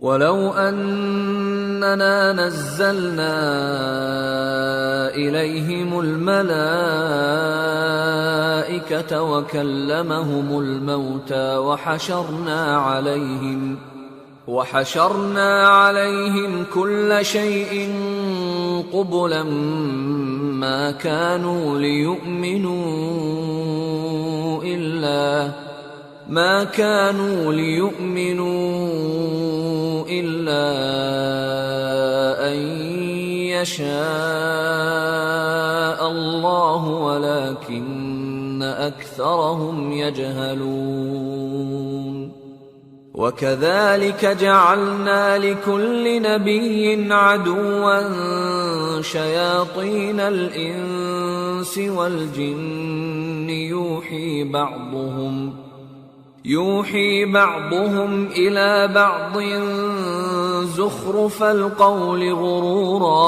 وَلَوْ أَنَّنَا نَزَّلْنَا إِلَيْهِمُ الْمَلَائِكَةَ وَكَلَّمَهُمُ الْمَوْتَى وَحَشَرْنَا عَلَيْهِمْ كُلَّ شَيْءٍ قُبُلًا مَا كَانُوا لِيُؤْمِنُوا إِلَّا أَن يَشَاءَ اللَّهُ وَلَكِنَّ أَكْثَرَهُمْ يَجْهَلُونَ وَكَذَلِكَ جَعَلْنَا لِكُلِّ نَبِيٍّ عَدُوًّا شَيَاطِينَ الْإِنسِ وَالْجِنِّ يُوحِي بَعْضُهُمْ إِلَى بَعْضٍ زُخْرُفَ الْقَوْلِ غُرُورًا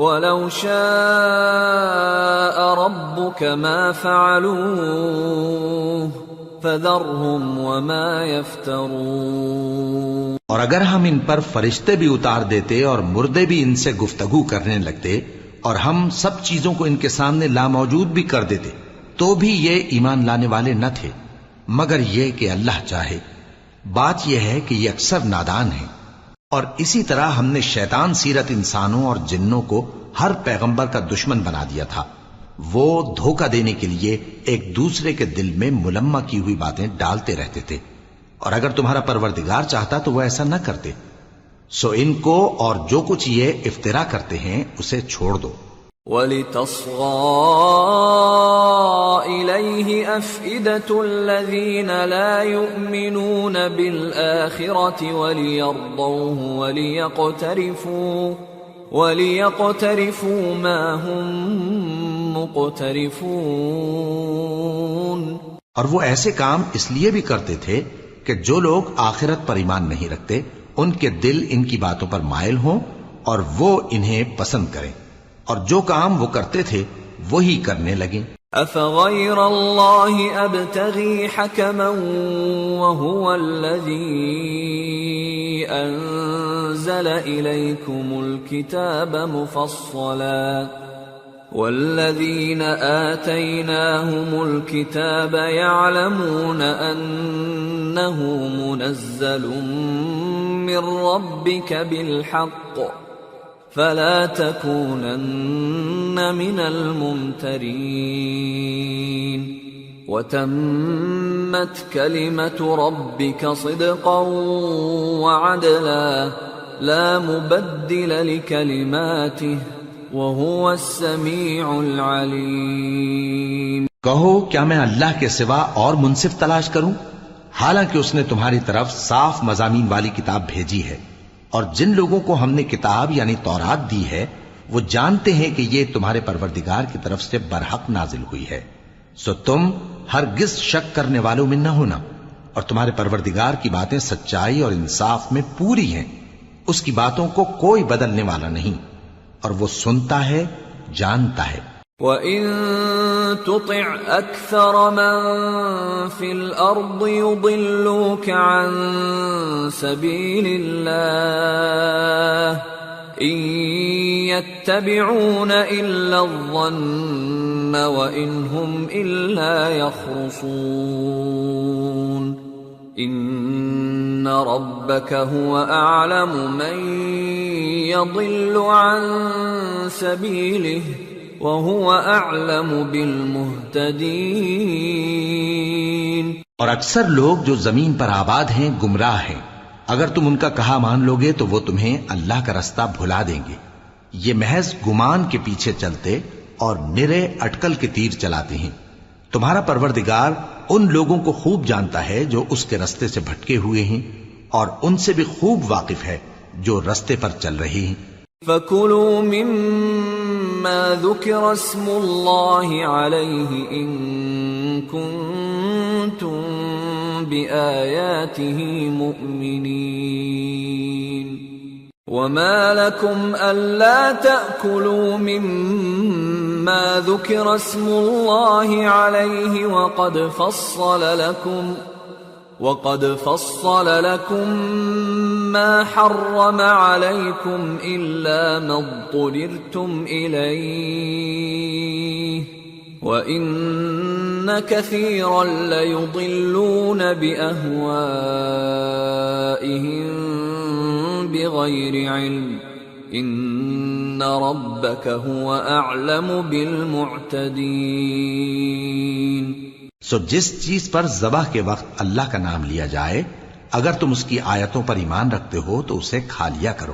وَلَوْ شَاءَ رَبُّكَ مَا فَعَلُوهُ فَذَرْهُمْ وَمَا يَفْتَرُونَ۔ اور اگر ہم ان پر فرشتے بھی اتار دیتے اور مردے بھی ان سے گفتگو کرنے لگتے اور ہم سب چیزوں کو ان کے سامنے لاموجود بھی کر دیتے تو بھی یہ ایمان لانے والے نہ تھے مگر یہ کہ اللہ چاہے۔ بات یہ ہے کہ یہ اکثر نادان ہیں۔ اور اسی طرح ہم نے شیطان سیرت انسانوں اور جنوں کو ہر پیغمبر کا دشمن بنا دیا تھا۔ وہ دھوکہ دینے کے لیے ایک دوسرے کے دل میں ملمہ کی ہوئی باتیں ڈالتے رہتے تھے، اور اگر تمہارا پروردگار چاہتا تو وہ ایسا نہ کرتے۔ سو ان کو اور جو کچھ یہ افترا کرتے ہیں اسے چھوڑ دو۔ وَلِتَصْغَىٰ إِلَيْهِ أَفْئِدَةُ الَّذِينَ لَا يُؤْمِنُونَ بِالْآخِرَةِ وَلِيَرْضَوْهُ وَلِيَقْتَرِفُوا مَا هُمْ مُقْتَرِفُونَ۔ اور وہ ایسے کام اس لیے بھی کرتے تھے کہ جو لوگ آخرت پر ایمان نہیں رکھتے ان کے دل ان کی باتوں پر مائل ہوں اور وہ انہیں پسند کریں، اور جو کام وہ کرتے تھے وہی کرنے لگیں۔ أَفَغَيْرَ اللَّهِ أَبْتَغِي حَكَمًا وَهُوَ الَّذِي أَنزَلَ إِلَيْكُمُ الْكِتَابَ مُفَصَّلًا وَالَّذِينَ آتَيْنَاهُمُ الْكِتَابَ يَعْلَمُونَ أَنَّهُ مُنَزَّلٌ مِّن رَّبِّكَ بِالْحَقِّ فَلَا تَكُونَنَّ مِنَ الْمُمْتَرِينَ وَتَمَّتْ كَلِمَةُ رَبِّكَ صِدْقًا وَعَدْلًا لَا مُبَدِّلَ لِكَلِمَاتِهِ وَهُوَ السَّمِيعُ الْعَلِيمُ۔ کہو کیا میں اللہ کے سوا اور منصف تلاش کروں، حالانکہ اس نے تمہاری طرف صاف مضامین والی کتاب بھیجی ہے، اور جن لوگوں کو ہم نے کتاب یعنی تورات دی ہے وہ جانتے ہیں کہ یہ تمہارے پروردگار کی طرف سے برحق نازل ہوئی ہے، سو تم ہرگز شک کرنے والوں میں نہ ہونا، اور تمہارے پروردگار کی باتیں سچائی اور انصاف میں پوری ہیں، اس کی باتوں کو کوئی بدلنے والا نہیں، اور وہ سنتا ہے جانتا ہے۔ وَإِن تُطِعْ أَكْثَرَ مَن فِي الْأَرْضِ يُضِلُّوكَ عَن سَبِيلِ اللَّهِ إِن يَتَّبِعُونَ إِلَّا الظَّنَّ وَإِنْ هُمْ إِلَّا يَخْرُصُونَ إِنَّ رَبَّكَ هُوَ أَعْلَمُ مَن يَضِلُّ عَن سَبِيلِهِ وَهُوَ أَعْلَمُ بِالْمُهْتَدِينَ۔ اور اکثر لوگ جو زمین پر آباد ہیں گمراہ ہیں، اگر تم ان کا کہا مان لوگے تو وہ تمہیں اللہ کا رستہ بھلا دیں گے۔ یہ محض گمان کے پیچھے چلتے اور نرے اٹکل کے تیر چلاتے ہیں۔ تمہارا پروردگار ان لوگوں کو خوب جانتا ہے جو اس کے رستے سے بھٹکے ہوئے ہیں، اور ان سے بھی خوب واقف ہے جو رستے پر چل رہے ہیں۔ فَكُلُوا مِمَّا ذُكِرَ اسْمُ اللَّهِ عَلَيْهِ إِن كُنتُم بِآيَاتِهِ مُؤْمِنِينَ وَمَا لَكُمْ أَلَّا تَأْكُلُوا مِمَّا ذُكِرَ اسْمُ اللَّهِ عَلَيْهِ وَقَدْ فَصَّلَ لَكُم ما حرم عليكم إلا ما اضطررتم إليه وإن كثيرا ليضلون بأهوائهم بغير علم ان ربك هو اعلم بالمعتدين۔ سو جس چیز پر ذبح کے وقت اللہ کا نام لیا جائے اگر تم اس کی آیتوں پر ایمان رکھتے ہو تو اسے کھا لیا کرو۔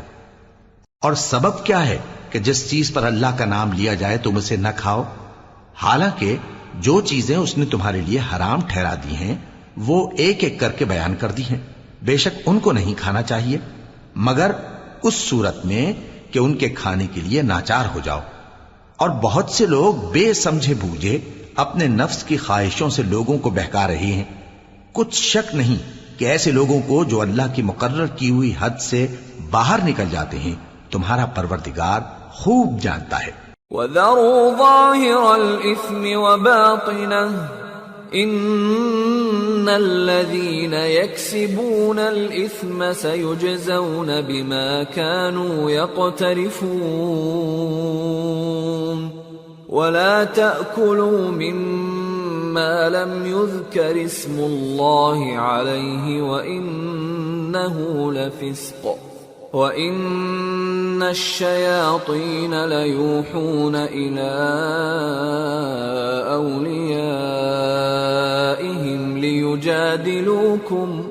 اور سبب کیا ہے کہ جس چیز پر اللہ کا نام لیا جائے تم اسے نہ کھاؤ؟ حالانکہ جو چیزیں اس نے تمہارے لیے حرام ٹھہرا دی ہیں وہ ایک ایک کر کے بیان کر دی ہیں، بے شک ان کو نہیں کھانا چاہیے مگر اس صورت میں کہ ان کے کھانے کے لیے ناچار ہو جاؤ۔ اور بہت سے لوگ بے سمجھے بوجھے اپنے نفس کی خواہشوں سے لوگوں کو بہکا رہے ہیں۔ کچھ شک نہیں کہ ایسے لوگوں کو جو اللہ کی مقرر کی ہوئی حد سے باہر نکل جاتے ہیں تمہارا پروردگار خوب جانتا ہے۔ وَذَرُوا ظَاهِرَ الْإِثْمِ وَبَاطِنَهُ إِنَّ الَّذِينَ يَكْسِبُونَ الْإِثْمَ سَيُجْزَوْنَ بِمَا كَانُوا يَقْتَرِفُونَ وَلَا تَأْكُلُوا مِمَّا لَمْ يُذْكَرِ اسْمُ اللَّهِ عَلَيْهِ وَإِنَّهُ لَفِسْقٌ وَإِنَّ الشَّيَاطِينَ لَيُوحُونَ إِلَىٰ أَوْلِيَائِهِمْ لِيُجَادِلُوكُمْ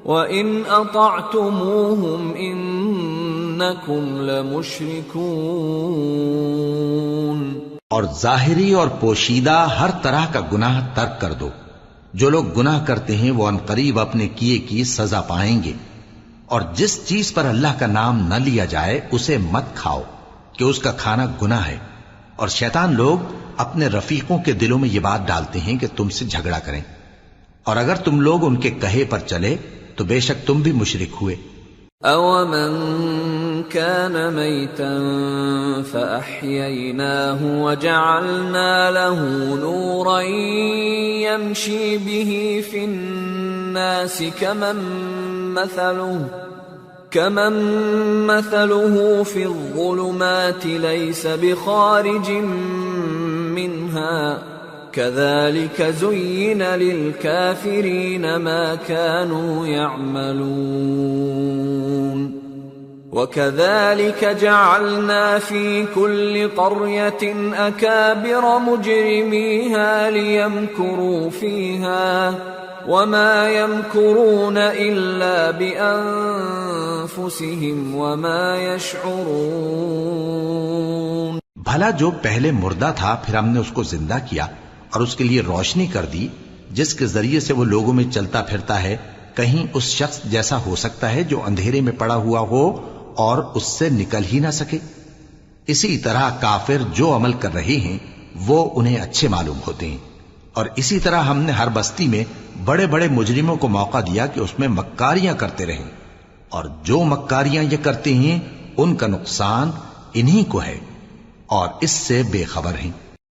وَإِنْ أَطَعْتُمُوهُمْ إِنَّكُمْ لَمُشْرِكُونَ۔ اور ظاہری اور پوشیدہ ہر طرح کا گناہ ترک کر دو۔ جو لوگ گناہ کرتے ہیں وہ عنقریب اپنے کیے کی سزا پائیں گے۔ اور جس چیز پر اللہ کا نام نہ لیا جائے اسے مت کھاؤ کہ اس کا کھانا گناہ ہے۔ اور شیطان لوگ اپنے رفیقوں کے دلوں میں یہ بات ڈالتے ہیں کہ تم سے جھگڑا کریں، اور اگر تم لوگ ان کے کہے پر چلے تو بے شک تم بھی مشرک ہوئے۔ أَوَمَنْ كَانَ مَيْتًا فَأَحْيَيْنَاهُ وَجَعَلْنَا لَهُ نُورًا يَمْشِي بِهِ فِي النَّاسِ كَمَنْ مَثَلُهُ فِي الظُّلُمَاتِ لَيْسَ بِخَارِجٍ مِّنْهَا كَذَلِكَ زُيِّنَ لِلْكَافِرِينَ مَا كَانُوا يَعْمَلُونَ وَكَذَلِكَ جَعَلْنَا فِي كُلِّ قَرْيَةٍ أَكَابِرَ مُجْرِمِيهَا لِيَمْكُرُوا فِيهَا وَمَا يَمْكُرُونَ إِلَّا بِأَنفُسِهِمْ وَمَا يَشْعُرُونَ۔ بھلا جو پہلے مردہ تھا پھر ہم نے اس کو زندہ کیا اور اس کے لیے روشنی کر دی جس کے ذریعے سے وہ لوگوں میں چلتا پھرتا ہے، کہیں اس شخص جیسا ہو سکتا ہے جو اندھیرے میں پڑا ہوا ہو اور اس سے نکل ہی نہ سکے؟ اسی طرح کافر جو عمل کر رہے ہیں وہ انہیں اچھے معلوم ہوتے ہیں۔ اور اسی طرح ہم نے ہر بستی میں بڑے بڑے مجرموں کو موقع دیا کہ اس میں مکاریاں کرتے رہیں، اور جو مکاریاں یہ کرتے ہیں ان کا نقصان انہی کو ہے اور اس سے بے خبر ہیں۔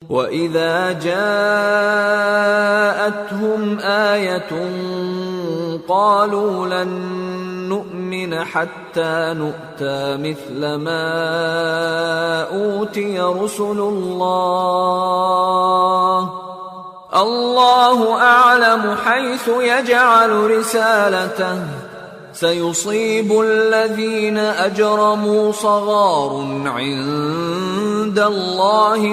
وَإِذَا جَاءَتْهُمْ آيَةٌ قَالُوا لَن نُّؤْمِنَ حَتَّى نُؤْتَىٰ مِثْلَ مَا أُوتِيَ رُسُلُ اللَّهُ أَعْلَمُ حَيْثُ يَجْعَلُ رِسَالَتَهُ سَيُصِيبُ الَّذِينَ أَجْرَمُوا صَغَارٌ عِندَ اللَّهِ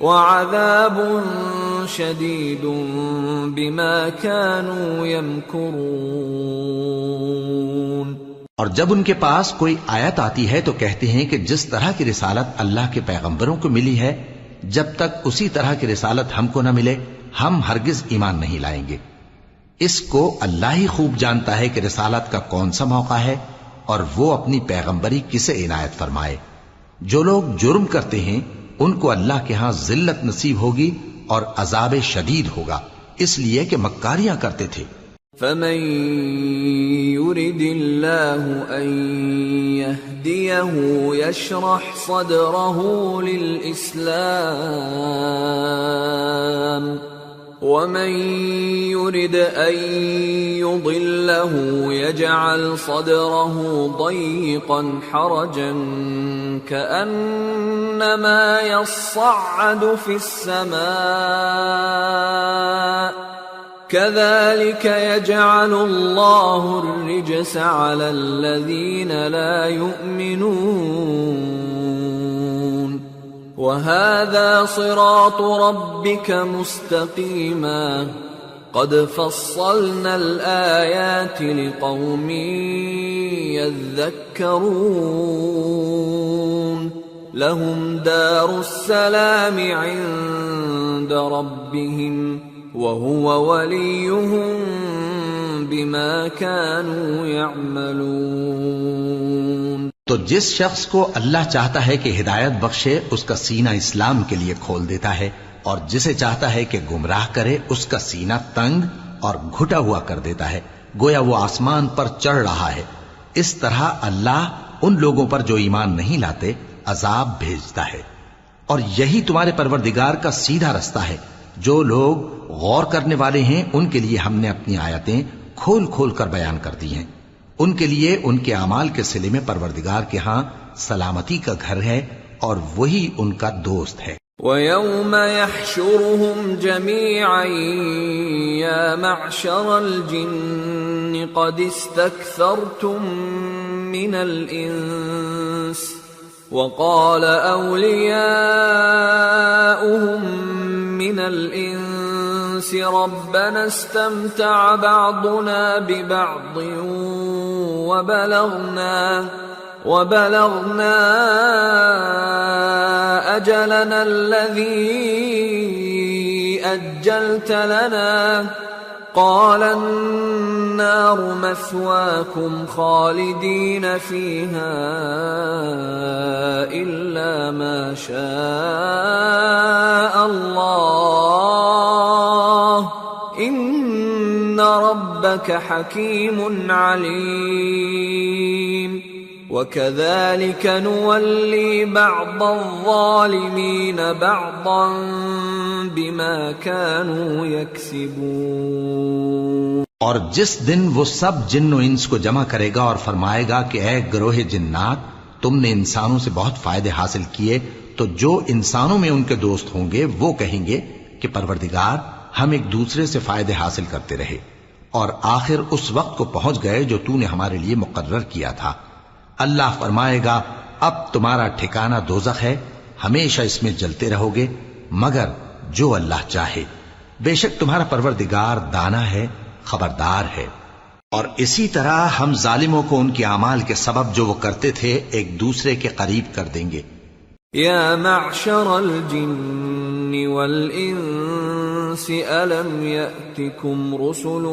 وَعَذَابٌ شَدِيدٌ بِمَا كَانُوا يَمْكُرُونَ۔ اور جب ان کے پاس کوئی آیت آتی ہے تو کہتے ہیں کہ جس طرح کی رسالت اللہ کے پیغمبروں کو ملی ہے جب تک اسی طرح کی رسالت ہم کو نہ ملے ہم ہرگز ایمان نہیں لائیں گے۔ اس کو اللہ ہی خوب جانتا ہے کہ رسالت کا کون سا موقع ہے اور وہ اپنی پیغمبری کسے عنایت فرمائے۔ جو لوگ جرم کرتے ہیں ان کو اللہ کے ہاں ذلت نصیب ہوگی اور عذاب شدید ہوگا، اس لیے کہ مکاریاں کرتے تھے۔ فَمَن يُرِدِ اللَّهُ أَن يَهْدِيَهُ يَشْرَحْ صَدْرَهُ لِلْإِسْلَامِ ومن يرد أن يضله يجعل صدره ضيقا حرجا كأنما يصعد في السماء كذلك يجعل الله الرجس على الذين لا يؤمنون وهذا صراط ربك مستقيما قد فصلنا الآيات لقوم يذكرون لهم دار السلام عند ربهم وهو وليهم بما كانوا يعملون۔ تو جس شخص کو اللہ چاہتا ہے کہ ہدایت بخشے اس کا سینہ اسلام کے لیے کھول دیتا ہے، اور جسے چاہتا ہے کہ گمراہ کرے اس کا سینہ تنگ اور گھٹا ہوا کر دیتا ہے، گویا وہ آسمان پر چڑھ رہا ہے۔ اس طرح اللہ ان لوگوں پر جو ایمان نہیں لاتے عذاب بھیجتا ہے، اور یہی تمہارے پروردگار کا سیدھا رستہ ہے۔ جو لوگ غور کرنے والے ہیں ان کے لیے ہم نے اپنی آیتیں کھول کھول کر بیان کر دی ہیں۔ ان کے لیے ان کے اعمال کے صلے میں پروردگار کے ہاں سلامتی کا گھر ہے اور وہی ان کا دوست ہے۔ وَيَوْمَ يَحْشُرُهُمْ جَمِيعًا يَا مَعْشَرَ الْجِنِّ قَدِ اسْتَكْثَرْتُمْ مِنَ الْإِنسِ وَقَالَ أَوْلِيَاؤُهُمْ مِنَ الْإِنسِ رَبَّنَا اسْتَمْتَعَ بَعْضُنَا بِبَعْضٍ وَبَلَغْنَا أَجَلَنَا الَّذِي أَجَّلْتَ لَنَا قَالَ النَّارُ مَثْوَاكُمْ خَالِدِينَ فِيهَا إِلَّا مَا شَاءَ اللَّهُ إِنَّ رَبَّكَ حَكِيمٌ عَلِيمٌ وَكَذَلِكَ نُوَلِّي بَعْضَ الظَّالِمِينَ بَعْضًا بِمَا كَانُوا يَكْسِبُونَ۔ اور جس دن وہ سب جن و انس کو جمع کرے گا اور فرمائے گا کہ اے گروہ جنات، تم نے انسانوں سے بہت فائدے حاصل کیے، تو جو انسانوں میں ان کے دوست ہوں گے وہ کہیں گے کہ پروردگار ہم ایک دوسرے سے فائدے حاصل کرتے رہے، اور آخر اس وقت کو پہنچ گئے جو تو نے ہمارے لیے مقرر کیا تھا۔ اللہ فرمائے گا اب تمہارا ٹھکانہ دوزخ ہے، ہمیشہ اس میں جلتے رہو گے مگر جو اللہ چاہے، بے شک تمہارا پروردگار دانا ہے، خبردار ہے۔ اور اسی طرح ہم ظالموں کو ان کے اعمال کے سبب جو وہ کرتے تھے ایک دوسرے کے قریب کر دیں گے۔ یا معشر الجن والانس الم یأتکم رسل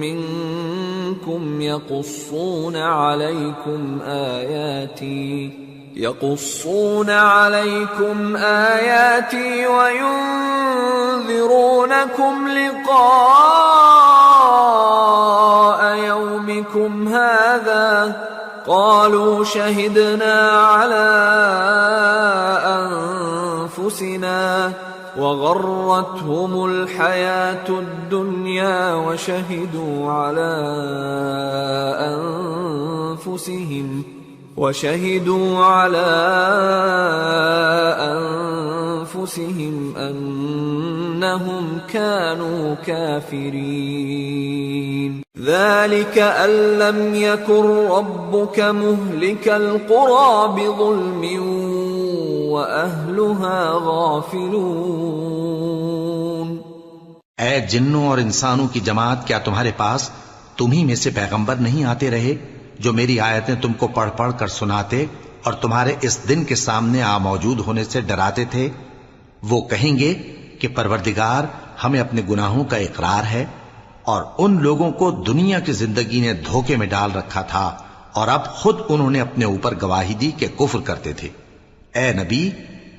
منکم یقصون علیکم آیاتی وینذرونکم لقاء یومکم هذا قالوا شهدنا على أنفسنا وغرتهم الحياة الدنيا وشهدوا على أنفسهم أنهم كانوا كافرين ذلك أن لم يكن ربك مهلك القرى بظلم وأهلها غافلون۔ اے جنوں اور انسانوں کی جماعت، کیا تمہارے پاس تمہیں میں سے پیغمبر نہیں آتے رہے جو میری آیتیں تم کو پڑھ پڑھ کر سناتے اور تمہارے اس دن کے سامنے موجود ہونے سے ڈراتے تھے؟ وہ کہیں گے کہ پروردگار ہمیں اپنے گناہوں کا اقرار ہے، اور ان لوگوں کو دنیا کی زندگی نے دھوکے میں ڈال رکھا تھا اور اب خود انہوں نے اپنے اوپر گواہی دی کہ کفر کرتے تھے۔ اے نبی،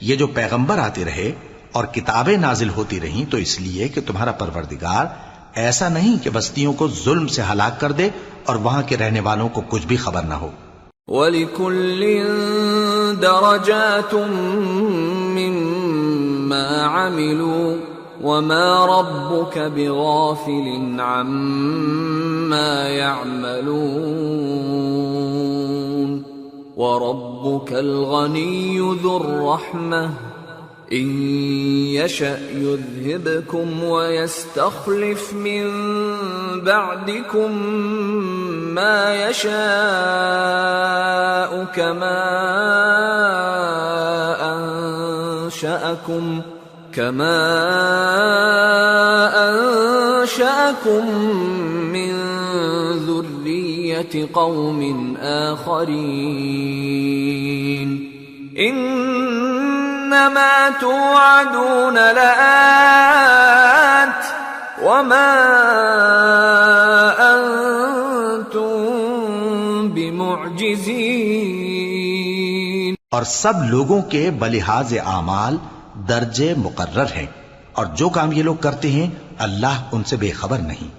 یہ جو پیغمبر آتے رہے اور کتابیں نازل ہوتی رہیں تو اس لیے کہ تمہارا پروردگار ایسا نہیں کہ بستیوں کو ظلم سے ہلاک کر دے اور وہاں کے رہنے والوں کو کچھ بھی خبر نہ ہو۔ وَلِكُلٍّ دَرَجَاتٌ مِّمَّا عَمِلُوا وما ربك بغافل عما يعملون وربك الغني ذو الرحمة إن يشأ يذهبكم ويستخلف من بعدكم ما يشاء كما أنشأكم من ذرية قوم آخرين إنما توعدون لآت وما أنتم بمعجزين. اور سب لوگوں کے بلحاظ اعمال درجے مقرر ہیں، اور جو کام یہ لوگ کرتے ہیں اللہ ان سے بے خبر نہیں.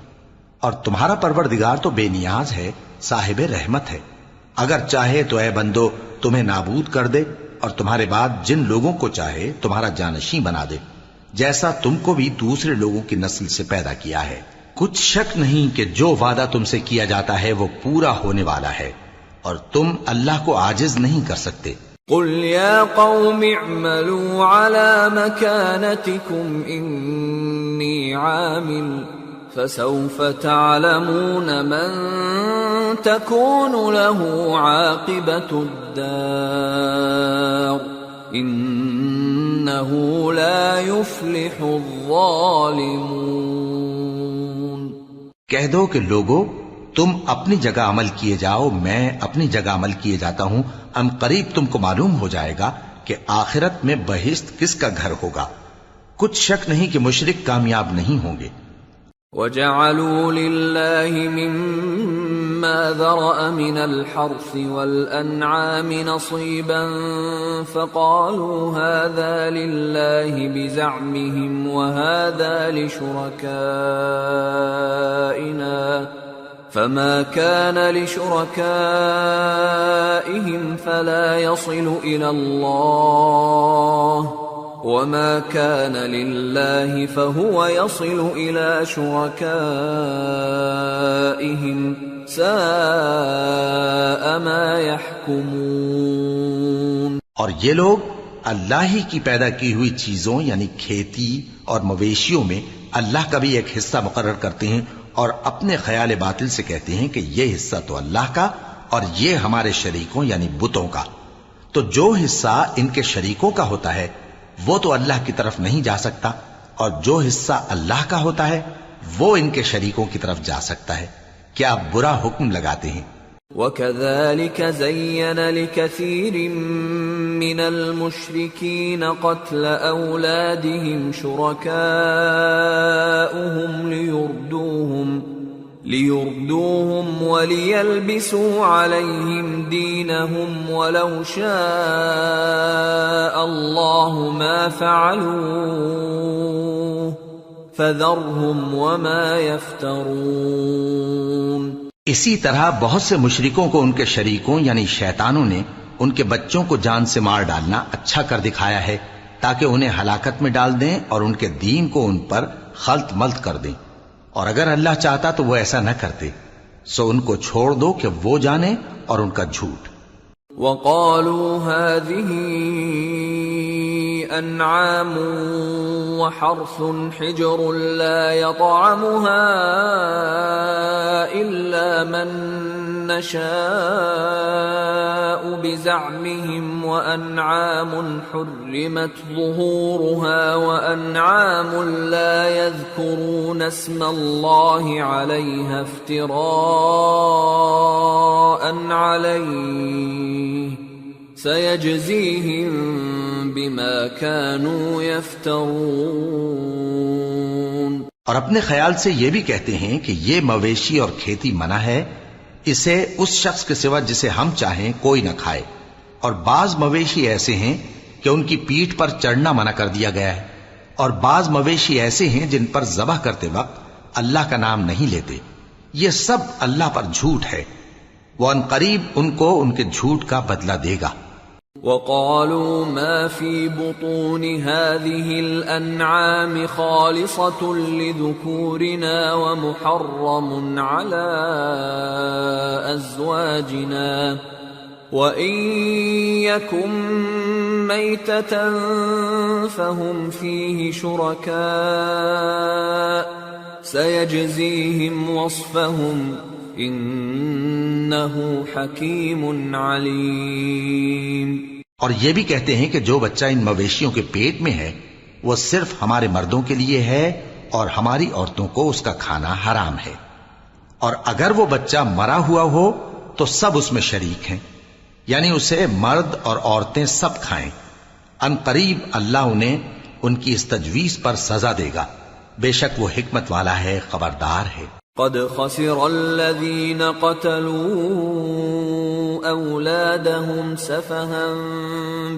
اور تمہارا پروردگار تو بے نیاز ہے، صاحب رحمت ہے. اگر چاہے تو اے بندو تمہیں نابود کر دے، اور تمہارے بعد جن لوگوں کو چاہے تمہارا جانشین بنا دے، جیسا تم کو بھی دوسرے لوگوں کی نسل سے پیدا کیا ہے. کچھ شک نہیں کہ جو وعدہ تم سے کیا جاتا ہے وہ پورا ہونے والا ہے، اور تم اللہ کو عاجز نہیں کر سکتے. قل يا قوم اعملوا على مكانتكم إني عامل فسوف تعلمون من تكون له عاقبة الدار إنه لا يفلح الظالمون. کہہ دو کہ لوگو تم اپنی جگہ عمل کیے جاؤ، میں اپنی جگہ عمل کیے جاتا ہوں. ان قریب تم کو معلوم ہو جائے گا کہ آخرت میں بہشت کس کا گھر ہوگا. کچھ شک نہیں کہ مشرک کامیاب نہیں ہوں گے. وَجَعَلُوا لِلَّهِ مِمَّا ذَرَأَ مِنَ الْحَرْثِ وَالْأَنْعَامِ نَصِيبًا فَقَالُوا هَذَا لِلَّهِ بِزَعْمِهِمْ وَهَذَا لِشُرَكَائِنَا فما كان لشركائهم فلا يصل إلى الله وما كان لله فهو يصل إلى شركائهم ساء ما يحكمون. اور یہ لوگ اللہ ہی کی پیدا کی ہوئی چیزوں یعنی کھیتی اور مویشیوں میں اللہ کا بھی ایک حصہ مقرر کرتے ہیں، اور اپنے خیال باطل سے کہتے ہیں کہ یہ حصہ تو اللہ کا اور یہ ہمارے شریکوں یعنی بتوں کا. تو جو حصہ ان کے شریکوں کا ہوتا ہے وہ تو اللہ کی طرف نہیں جا سکتا، اور جو حصہ اللہ کا ہوتا ہے وہ ان کے شریکوں کی طرف جا سکتا ہے. کیا برا حکم لگاتے ہیں. وَكَذَلِكَ زَيَّنَ لِكَثِيرٍ مِّنَ الْمُشْرِكِينَ قَتْلَ أَوْلَادِهِمْ شُرَكَاؤُهُمْ لِيُرْدُوهُمْ وَلِيَلْبِسُوا عَلَيْهِمْ دِينَهُمْ وَلَوْ شَاءَ اللَّهُ مَا فَعَلُوهُ فَذَرْهُمْ وَمَا يَفْتَرُونَ. اسی طرح بہت سے مشرکوں کو ان کے شریکوں یعنی شیطانوں نے ان کے بچوں کو جان سے مار ڈالنا اچھا کر دکھایا ہے تاکہ انہیں ہلاکت میں ڈال دیں اور ان کے دین کو ان پر خلط ملط کر دیں. اور اگر اللہ چاہتا تو وہ ایسا نہ کرتے. سو ان کو چھوڑ دو کہ وہ جانے اور ان کا جھوٹ. وَقَالُوا هَذِهِ أَنْعَامٌ وَحَرْثٌ حِجْرٌ لَا يَطْعَمُهَا إِلَّا مَن نَّشَاءُ بِزَعْمِهِمْ وَأَنْعَامٌ حُرِّمَتْ ظُهُورُهَا وَأَنْعَامٌ لَا يَذْكُرُونَ اسْمَ اللَّهِ عَلَيْهَا افْتِرَاءً عَلَيْهِ سَيَجْزِيهِمْ بِمَا كَانُوا يَفْتَرُونَ. اور اپنے خیال سے یہ بھی کہتے ہیں کہ یہ مویشی اور کھیتی منع ہے، اسے اس شخص کے سوا جسے ہم چاہیں کوئی نہ کھائے. اور بعض مویشی ایسے ہیں کہ ان کی پیٹھ پر چڑھنا منع کر دیا گیا ہے، اور بعض مویشی ایسے ہیں جن پر ذبح کرتے وقت اللہ کا نام نہیں لیتے. یہ سب اللہ پر جھوٹ ہے، وہ ان قریب ان کو ان کے جھوٹ کا بدلہ دے گا. وقالوا ما في بطون هذه الأنعام خالصة لذكورنا ومحرم على أزواجنا وإن يكن ميتة فهم فيه شركاء سيجزيهم وصفهم إنه حكيم عليم. اور یہ بھی کہتے ہیں کہ جو بچہ ان مویشیوں کے پیٹ میں ہے وہ صرف ہمارے مردوں کے لیے ہے اور ہماری عورتوں کو اس کا کھانا حرام ہے، اور اگر وہ بچہ مرا ہوا ہو تو سب اس میں شریک ہیں، یعنی اسے مرد اور عورتیں سب کھائیں. ان قریب اللہ انہیں ان کی اس تجویز پر سزا دے گا، بے شک وہ حکمت والا ہے، خبردار ہے. قد خسر الذين قتلوا أولادهم سفها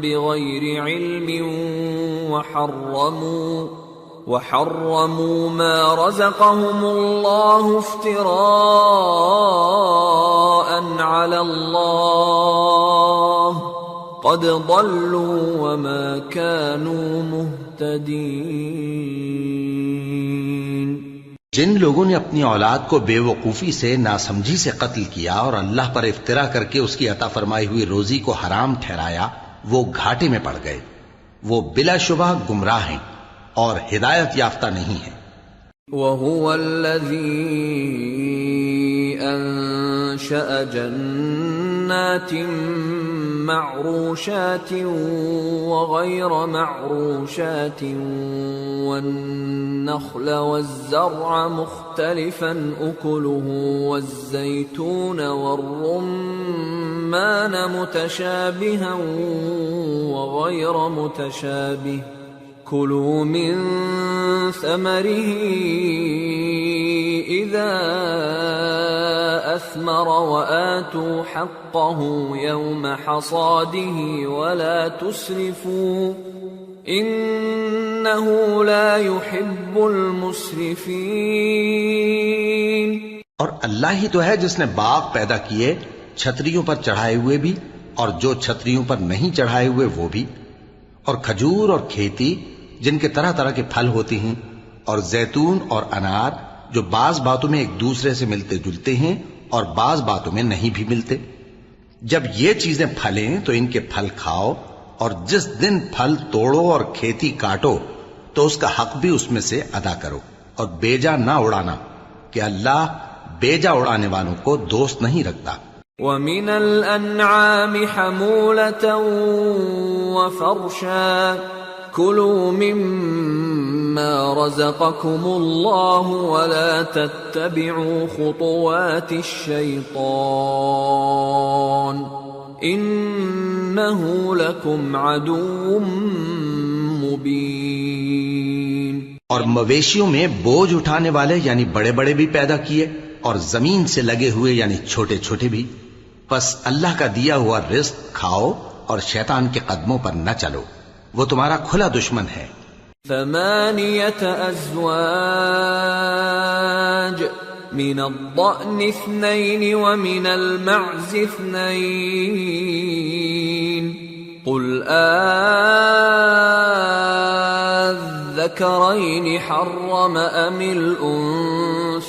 بغير علم وحرموا ما رزقهم الله افتراء على الله قد ضلوا وما كانوا مهتدين. جن لوگوں نے اپنی اولاد کو بے وقوفی سے ناسمجھی سے قتل کیا اور اللہ پر افترا کر کے اس کی عطا فرمائی ہوئی روزی کو حرام ٹھہرایا، وہ گھاٹے میں پڑ گئے. وہ بلا شبہ گمراہ ہیں اور ہدایت یافتہ نہیں ہیں. وَهُوَ الَّذِي أَنشَأَ جَنَّاتٍ مَّعْرُوشَاتٍ وَغَيْرَ مَعْرُوشَاتٍ وَالنَّخْلَ وَالزَّرْعَ مُخْتَلِفًا أُكُلُهُ وَالزَّيْتُونَ وَالرُّمَّانَ مُتَشَابِهًا وَغَيْرَ مُتَشَابِهٍ كُلُوا مِن ثَمَرِهِ إِذَا أَثْمَرَ وَآتُوا حَقَّهُ يَوْمَ حَصَادِهِ وَلَا تُسْرِفُوا إِنَّهُ لَا يُحِبُّ الْمُسْرِفِينَ. اور اللہ ہی تو ہے جس نے باغ پیدا کیے چھتریوں پر چڑھائے ہوئے بھی اور جو چھتریوں پر نہیں چڑھائے ہوئے وہ بھی، اور کھجور اور کھیتی جن کے طرح طرح کے پھل ہوتے ہیں، اور زیتون اور انار جو بعض باتوں میں ایک دوسرے سے ملتے جلتے ہیں اور بعض باتوں میں نہیں بھی ملتے. جب یہ چیزیں پھلیں تو ان کے پھل کھاؤ، اور جس دن پھل توڑو اور کھیتی کاٹو تو اس کا حق بھی اس میں سے ادا کرو، اور بیجا نہ اڑانا کہ اللہ بیجا اڑانے والوں کو دوست نہیں رکھتا. وَمِنَ الْأَنْعَامِ حَمُولَةً وَفَرْشًا كُلُوا مِمَّا رَزَقَكُمُ اللَّهُ وَلَا تَتَّبِعُوا خُطُوَاتِ الشَّيْطَانِ إِنَّهُ لَكُمْ عَدُوٌّ مُبِينٌ. اور مویشیوں میں بوجھ اٹھانے والے یعنی بڑے بڑے بھی پیدا کیے اور زمین سے لگے ہوئے یعنی چھوٹے چھوٹے بھی. پس اللہ کا دیا ہوا رزق کھاؤ اور شیطان کے قدموں پر نہ چلو، وہ تمہارا کھلا دشمن ہے. 8 أزواج من الضأن 2 ومن المعز 2 قل الذكرين حرم أم الأنثيين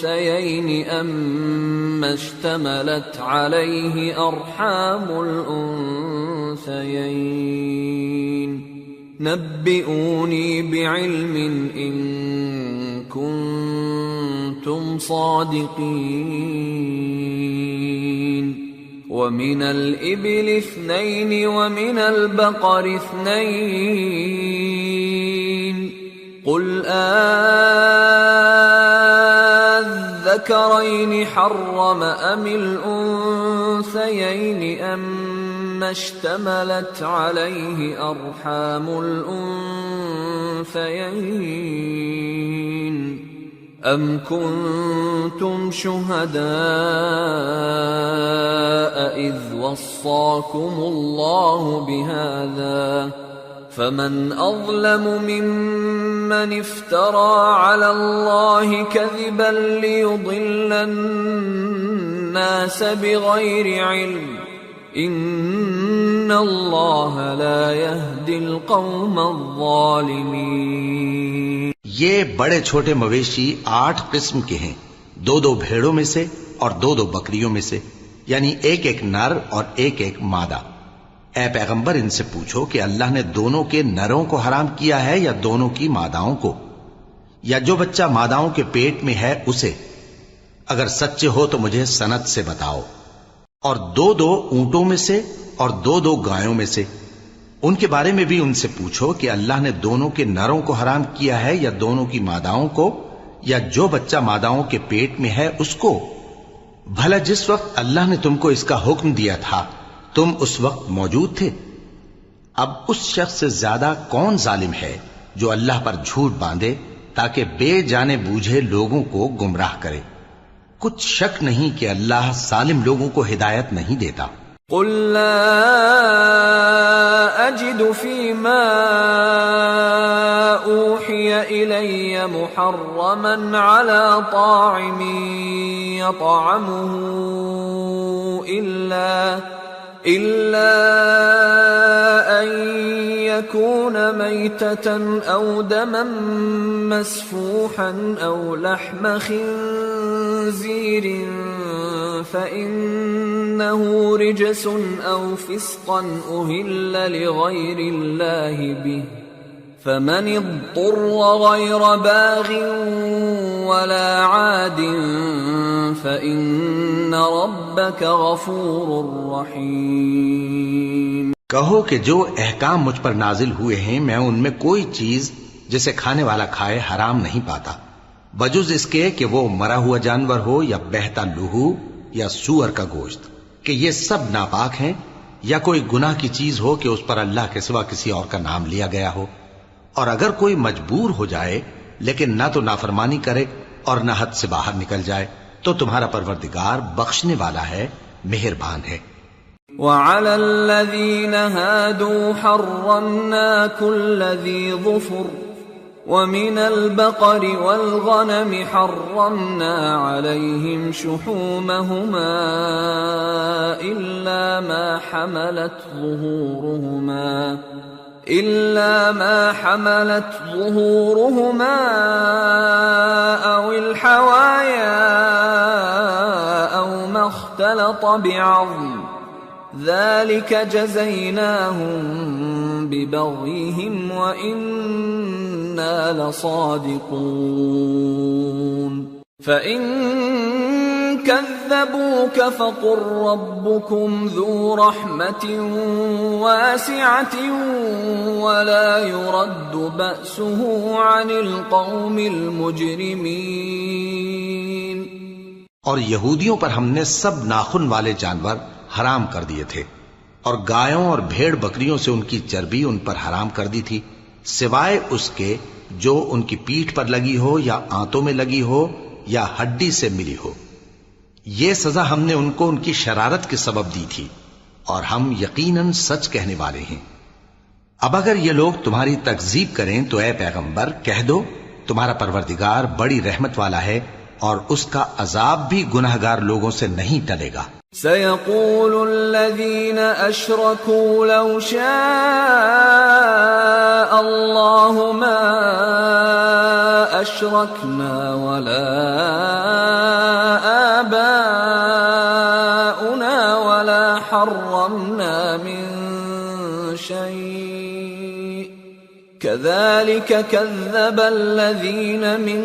أما اشتملت عليه أرحام الأنثيين نبئوني بعلم إن كنتم صادقين. ومن الإبل 2 ومن البقر 2 قل الذكرين حرم أم الأنثيين أما اشتملت عليه أرحام الأنثيين أم كنتم شهداء إذ وصاكم الله بهذا فمن أظلم ممن افترى على الله كذبا ليضل الناس بغير علم ان اللہ لا يهدی القوم الظالمین۔ یہ بڑے چھوٹے مویشی 8 قسم کے ہیں، 2 بھیڑوں میں سے اور 2 بکریوں میں سے، یعنی ایک نر اور ایک مادہ۔ اے پیغمبر ان سے پوچھو کہ اللہ نے دونوں کے نروں کو حرام کیا ہے یا دونوں کی ماداؤں کو، یا جو بچہ ماداؤں کے پیٹ میں ہے اسے؟ اگر سچے ہو تو مجھے سند سے بتاؤ۔ اور 2 اونٹوں میں سے اور 2 گایوں میں سے، ان کے بارے میں بھی ان سے پوچھو کہ اللہ نے دونوں کے نروں کو حرام کیا ہے یا دونوں کی ماداؤں کو، یا جو بچہ ماداؤں کے پیٹ میں ہے اس کو؟ بھلا جس وقت اللہ نے تم کو اس کا حکم دیا تھا تم اس وقت موجود تھے؟ اب اس شخص سے زیادہ کون ظالم ہے جو اللہ پر جھوٹ باندھے تاکہ بے جانے بوجھے لوگوں کو گمراہ کرے؟ کچھ شک نہیں کہ اللہ ظالم لوگوں کو ہدایت نہیں دیتا۔ قل لا اجد فيما اوحي الي محرما على طاعم يطعمه الا ان يكون ميتة او دما مسفوحا او لحم خنزير فإنه رجس أو فسقا أهل لغير الله به فمن اضطر غير باغ ولا عاد فإن ربك غفور رحيم۔ کہو کہ جو احکام مجھ پر نازل ہوئے ہیں میں ان میں کوئی چیز جسے کھانے والا کھائے حرام نہیں پاتا، بجز اس کے کہ وہ مرا ہوا جانور ہو یا بہتا لہو یا سور کا گوشت، کہ یہ سب ناپاک ہیں، یا کوئی گناہ کی چیز ہو کہ اس پر اللہ کے سوا کسی اور کا نام لیا گیا ہو۔ اور اگر کوئی مجبور ہو جائے لیکن نہ تو نافرمانی کرے اور نہ حد سے باہر نکل جائے تو تمہارا پروردگار بخشنے والا ہے، مہربان ہے۔ وعلى الذين هادوا حرمنا كل ذي ظفر ومن البقر والغنم حرمنا عليهم شحومهما إلا ما حملت ظهورهما أو الحوايا أو ما اختلط بعظم ذلك جزيناهم ببغيهم وإنا لصادقون فإن كذبوك فقل ربكم ذو رحمة واسعة ولا يرد بأسه عن القوم المجرمين۔ اور یہودیوں پر ہم نے سب ناخن والے جانور حرام کر دیے تھے، اور گایوں اور بھیڑ بکریوں سے ان کی چربی ان پر حرام کر دی تھی، سوائے اس کے جو ان کی پیٹھ پر لگی ہو یا آنتوں میں لگی ہو یا ہڈی سے ملی ہو۔ یہ سزا ہم نے ان کو ان کی شرارت کے سبب دی تھی، اور ہم یقیناً سچ کہنے والے ہیں۔ اب اگر یہ لوگ تمہاری تکذیب کریں تو اے پیغمبر کہہ دو تمہارا پروردگار بڑی رحمت والا ہے اور اس کا عذاب بھی گناہگار لوگوں سے نہیں ٹلے گا۔ سيقول الذين أشركوا لو شاء الله ما أشركنا ولا آباؤنا ولا حرمنا من شيء كذلك كذب الذين من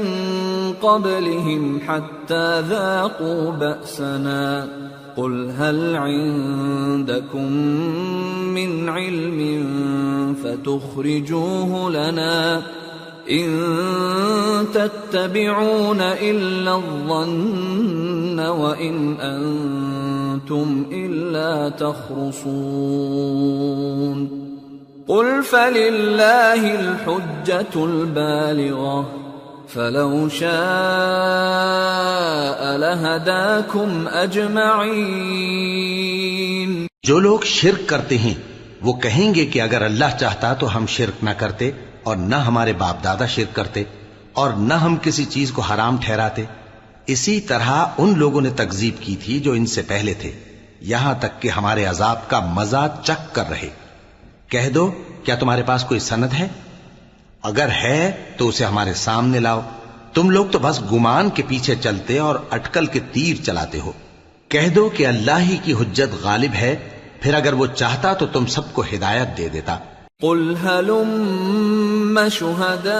قبلهم حتى ذاقوا بأسنا قل هل عندكم من علم فتخرجوه لنا إن تتبعون إلا الظن وإن أنتم إلا تخرصون قل فلله الحجة البالغة فلو شاء لهداكم أجمعين۔ جو لوگ شرک کرتے ہیں وہ کہیں گے کہ اگر اللہ چاہتا تو ہم شرک نہ کرتے اور نہ ہمارے باپ دادا شرک کرتے اور نہ ہم کسی چیز کو حرام ٹھہراتے۔ اسی طرح ان لوگوں نے تکذیب کی تھی جو ان سے پہلے تھے، یہاں تک کہ ہمارے عذاب کا مزہ چکھ کر رہے۔ کہہ دو کیا تمہارے پاس کوئی سند ہے؟ اگر ہے تو اسے ہمارے سامنے لاؤ۔ تم لوگ تو بس گمان کے پیچھے چلتے اور اٹکل کے تیر چلاتے ہو۔ کہہ دو کہ اللہ ہی کی حجت غالب ہے، پھر اگر وہ چاہتا تو تم سب کو ہدایت دے دیتا۔ قل هلم شهداءكم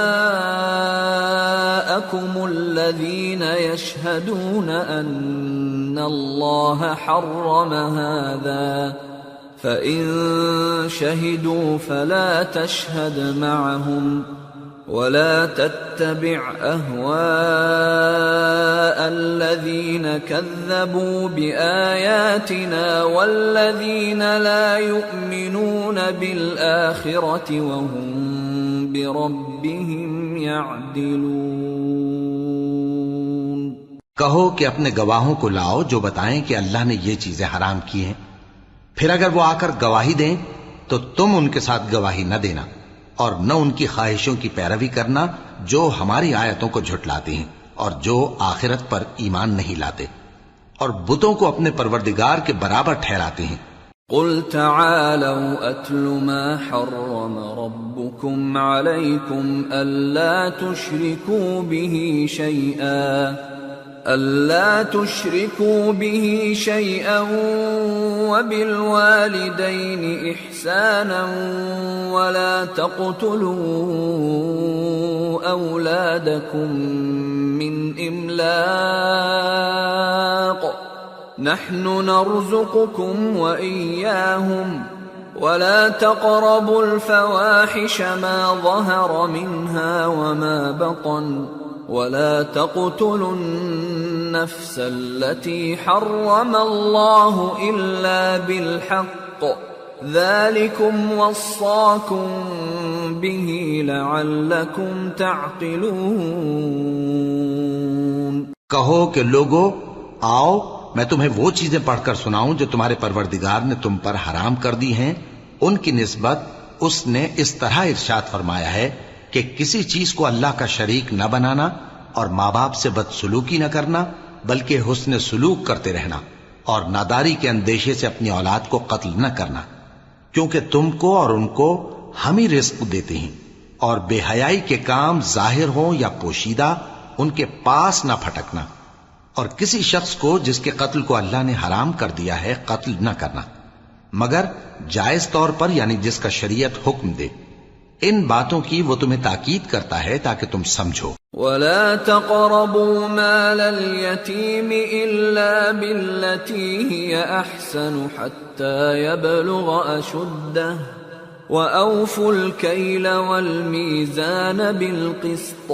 الذين يشهدون أن الله حرم هذا فإن شهدوا فلا تشهد معهم ولا تتبع أهواء الذين كذبوا بآياتنا والذين لا يؤمنون بالآخرة وهم بربهم يعدلون۔ کہو کہ اپنے گواہوں کو لاؤ جو بتائیں کہ اللہ نے یہ چیزیں حرام کی ہیں، پھر اگر وہ آ کر گواہی دیں تو تم ان کے ساتھ گواہی نہ دینا اور نہ ان کی خواہشوں کی پیروی کرنا جو ہماری آیتوں کو جھٹلاتے ہیں اور جو آخرت پر ایمان نہیں لاتے اور بتوں کو اپنے پروردگار کے برابر ٹھہراتے ہیں۔ قل تعالوا اتل ما حرم ربكم عليكم الا تشركوا به شيئا وبالوالدين إحسانا ولا تقتلوا أولادكم من إملاق نحن نرزقكم وإياهم ولا تقربوا الفواحش ما ظهر منها وما بطن ولا تقتلوا النفس التي حرم الله إلا بالحق ذلكم وصاكم به لعلكم تعقلون۔ کہو کہ لوگو آؤ میں تمہیں وہ چیزیں پڑھ کر سناؤں جو تمہارے پروردگار نے تم پر حرام کر دی ہیں۔ ان کی نسبت اس نے اس طرح ارشاد فرمایا ہے کہ کسی چیز کو اللہ کا شریک نہ بنانا اور ماں باپ سے بدسلوکی نہ کرنا بلکہ حسن سلوک کرتے رہنا اور ناداری کے اندیشے سے اپنی اولاد کو قتل نہ کرنا، کیونکہ تم کو اور ان کو ہم ہی رزق دیتے ہیں، اور بے حیائی کے کام ظاہر ہوں یا پوشیدہ ان کے پاس نہ پھٹکنا، اور کسی شخص کو جس کے قتل کو اللہ نے حرام کر دیا ہے قتل نہ کرنا مگر جائز طور پر، یعنی جس کا شریعت حکم دے۔ ان باتوں کی وہ تمہیں تاکید کرتا ہے تاکہ تم سمجھو۔ ولا تقربوا مال اليتيم إلا بالتي هي أحسن حتى يبلغ أشده وأوفوا الكيل والميزان بالقسط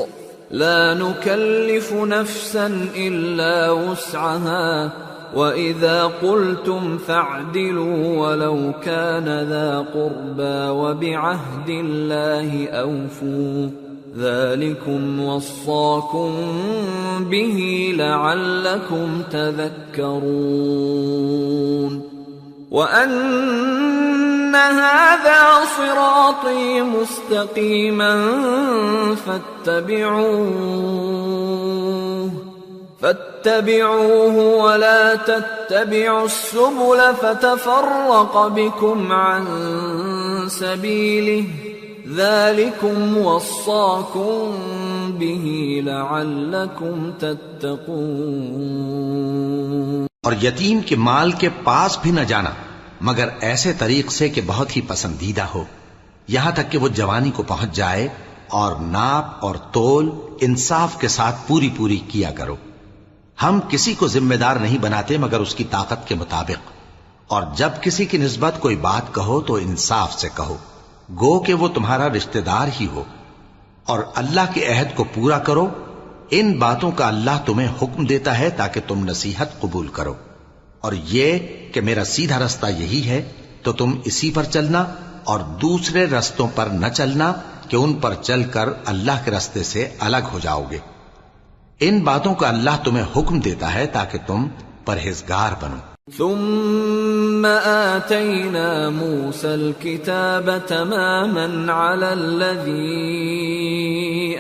لا نكلف نفسا إلا وسعها وَإِذَا قُلْتُمْ فَاعْدِلُوا وَلَوْ كَانَ ذَا قُرْبَى وَبِعَهْدِ اللَّهِ أَوْفُوا ذَلِكُمْ وَصَّاكُمْ بِهِ لَعَلَّكُمْ تَذَكَّرُونَ وَأَنَّ هَذَا صِرَاطِي مُسْتَقِيمًا فاتبعوه ولا تتبعوا السبل فتفرق بكم عن سبيله ذلكم وصاكم به لعلكم تتقون۔ اور یتیم کے مال کے پاس بھی نہ جانا مگر ایسے طریق سے کہ بہت ہی پسندیدہ ہو، یہاں تک کہ وہ جوانی کو پہنچ جائے، اور ناپ اور تول انصاف کے ساتھ پوری پوری کیا کرو۔ ہم کسی کو ذمہ دار نہیں بناتے مگر اس کی طاقت کے مطابق، اور جب کسی کی نسبت کوئی بات کہو تو انصاف سے کہو، گو کہ وہ تمہارا رشتہ دار ہی ہو، اور اللہ کے عہد کو پورا کرو۔ ان باتوں کا اللہ تمہیں حکم دیتا ہے تاکہ تم نصیحت قبول کرو، اور یہ کہ میرا سیدھا رستہ یہی ہے تو تم اسی پر چلنا اور دوسرے رستوں پر نہ چلنا کہ ان پر چل کر اللہ کے رستے سے الگ ہو جاؤ گے۔ ان باتوں کا اللہ تمہیں حکم دیتا ہے تاکہ تم پرہیزگار بنو۔ ثم آتينا موسى الكتاب تماما على الذي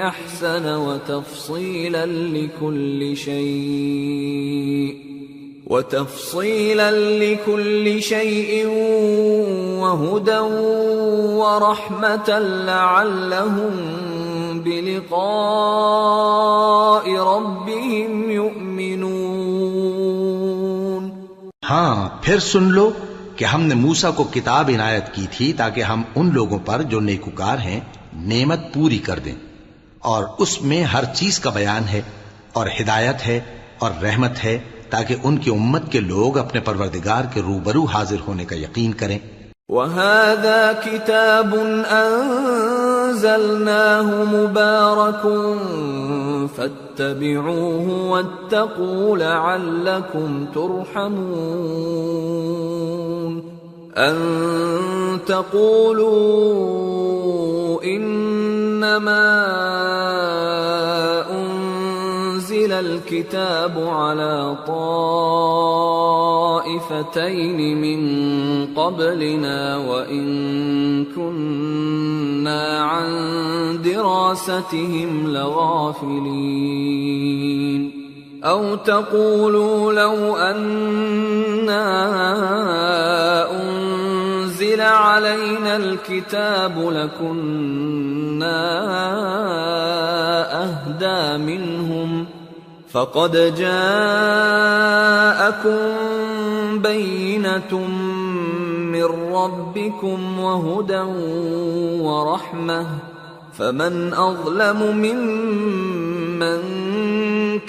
أحسن وتفصيلا لكل شيء وتفصيلا لكل شيء وهدى ورحمة لعلهم بلقاء ربهم يؤمنون۔ ہاں پھر سن لو کہ ہم نے موسیٰ کو کتاب عنایت کی تھی تاکہ ہم ان لوگوں پر جو نیکوکار ہیں نعمت پوری کر دیں، اور اس میں ہر چیز کا بیان ہے اور ہدایت ہے اور رحمت ہے، تاکہ ان کی امت کے لوگ اپنے پروردگار کے روبرو حاضر ہونے کا یقین کریں۔ وَهَذَا كِتَابٌ أَنزَلْنَاهُ مُبَارَكٌ فَاتَّبِعُوهُ وَاتَّقُوا لَعَلَّكُمْ تُرْحَمُونَ۔ أَن تَقُولُوا إِنَّمَا أُنزِلَ الْكِتَابُ عَلَى طَائِفَتَيْنِ مِن قَبْلِنَا وَإِن كُنَّا عَن دِرَاسَتِهِمْ لَغَافِلِينَ، أَوْ تَقُولُوا لَوْ أَنَّا أُنزِلَ عَلَيْنَا الْكِتَابُ لَكُنَّا أَهْدَى مِنْهُمْ، فَقَدْ جَاءَكُمْ بَيِّنَةٌ مِّن رَّبِّكُمْ وَهُدًى وَرَحْمَةٌ، فَمَنْ أَظْلَمُ مِمَّن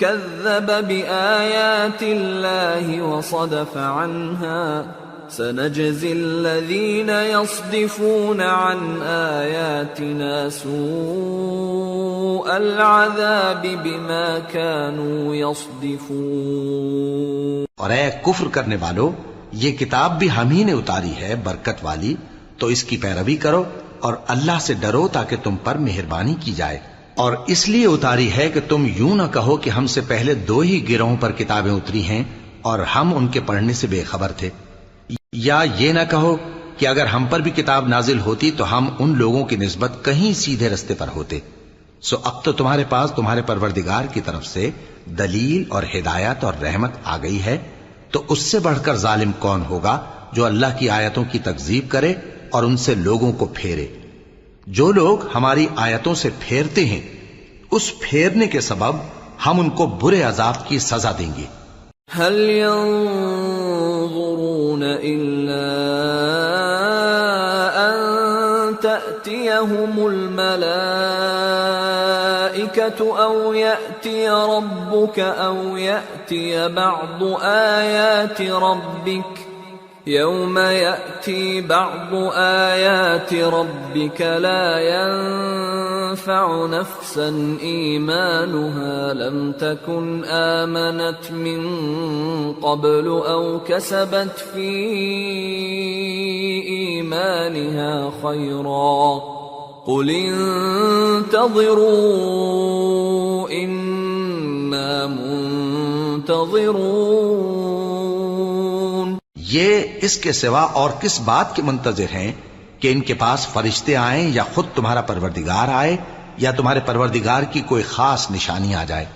كَذَّبَ بِآيَاتِ اللَّهِ وَصَدَفَ عَنْهَا، سَنَجْزِي الَّذِينَ يَصْدِفُونَ عَنْ آيَاتِنَا سُوءَ الْعَذَابِ بِمَا كَانُوا يَصْدِفُونَ۔ اور اے کفر کرنے والو، یہ کتاب بھی ہم ہی نے اتاری ہے برکت والی، تو اس کی پیروی کرو اور اللہ سے ڈرو تاکہ تم پر مہربانی کی جائے، اور اس لیے اتاری ہے کہ تم یوں نہ کہو کہ ہم سے پہلے 2 ہی گروہوں پر کتابیں اتری ہیں اور ہم ان کے پڑھنے سے بے خبر تھے، یا یہ نہ کہو کہ اگر ہم پر بھی کتاب نازل ہوتی تو ہم ان لوگوں کی نسبت کہیں سیدھے رستے پر ہوتے۔ سو اب تو تمہارے پاس تمہارے پروردگار کی طرف سے دلیل اور ہدایت اور رحمت آ گئی ہے، تو اس سے بڑھ کر ظالم کون ہوگا جو اللہ کی آیتوں کی تکذیب کرے اور ان سے لوگوں کو پھیرے۔ جو لوگ ہماری آیتوں سے پھیرتے ہیں، اس پھیرنے کے سبب ہم ان کو برے عذاب کی سزا دیں گے۔ هل ينظرون إلا أن تأتيهم الملائكة أو يأتي ربك أو يأتي بعض آيات ربك، يوم يأتي بعض آيات ربك لا ينفع نفسا إيمانها لم تكن آمنت من قبل أو كسبت في إيمانها خيرا، قل انتظروا إنا منتظرون۔ یہ اس کے سوا اور کس بات کے منتظر ہیں کہ ان کے پاس فرشتے آئیں یا خود تمہارا پروردگار آئے یا تمہارے پروردگار کی کوئی خاص نشانی آ جائے؟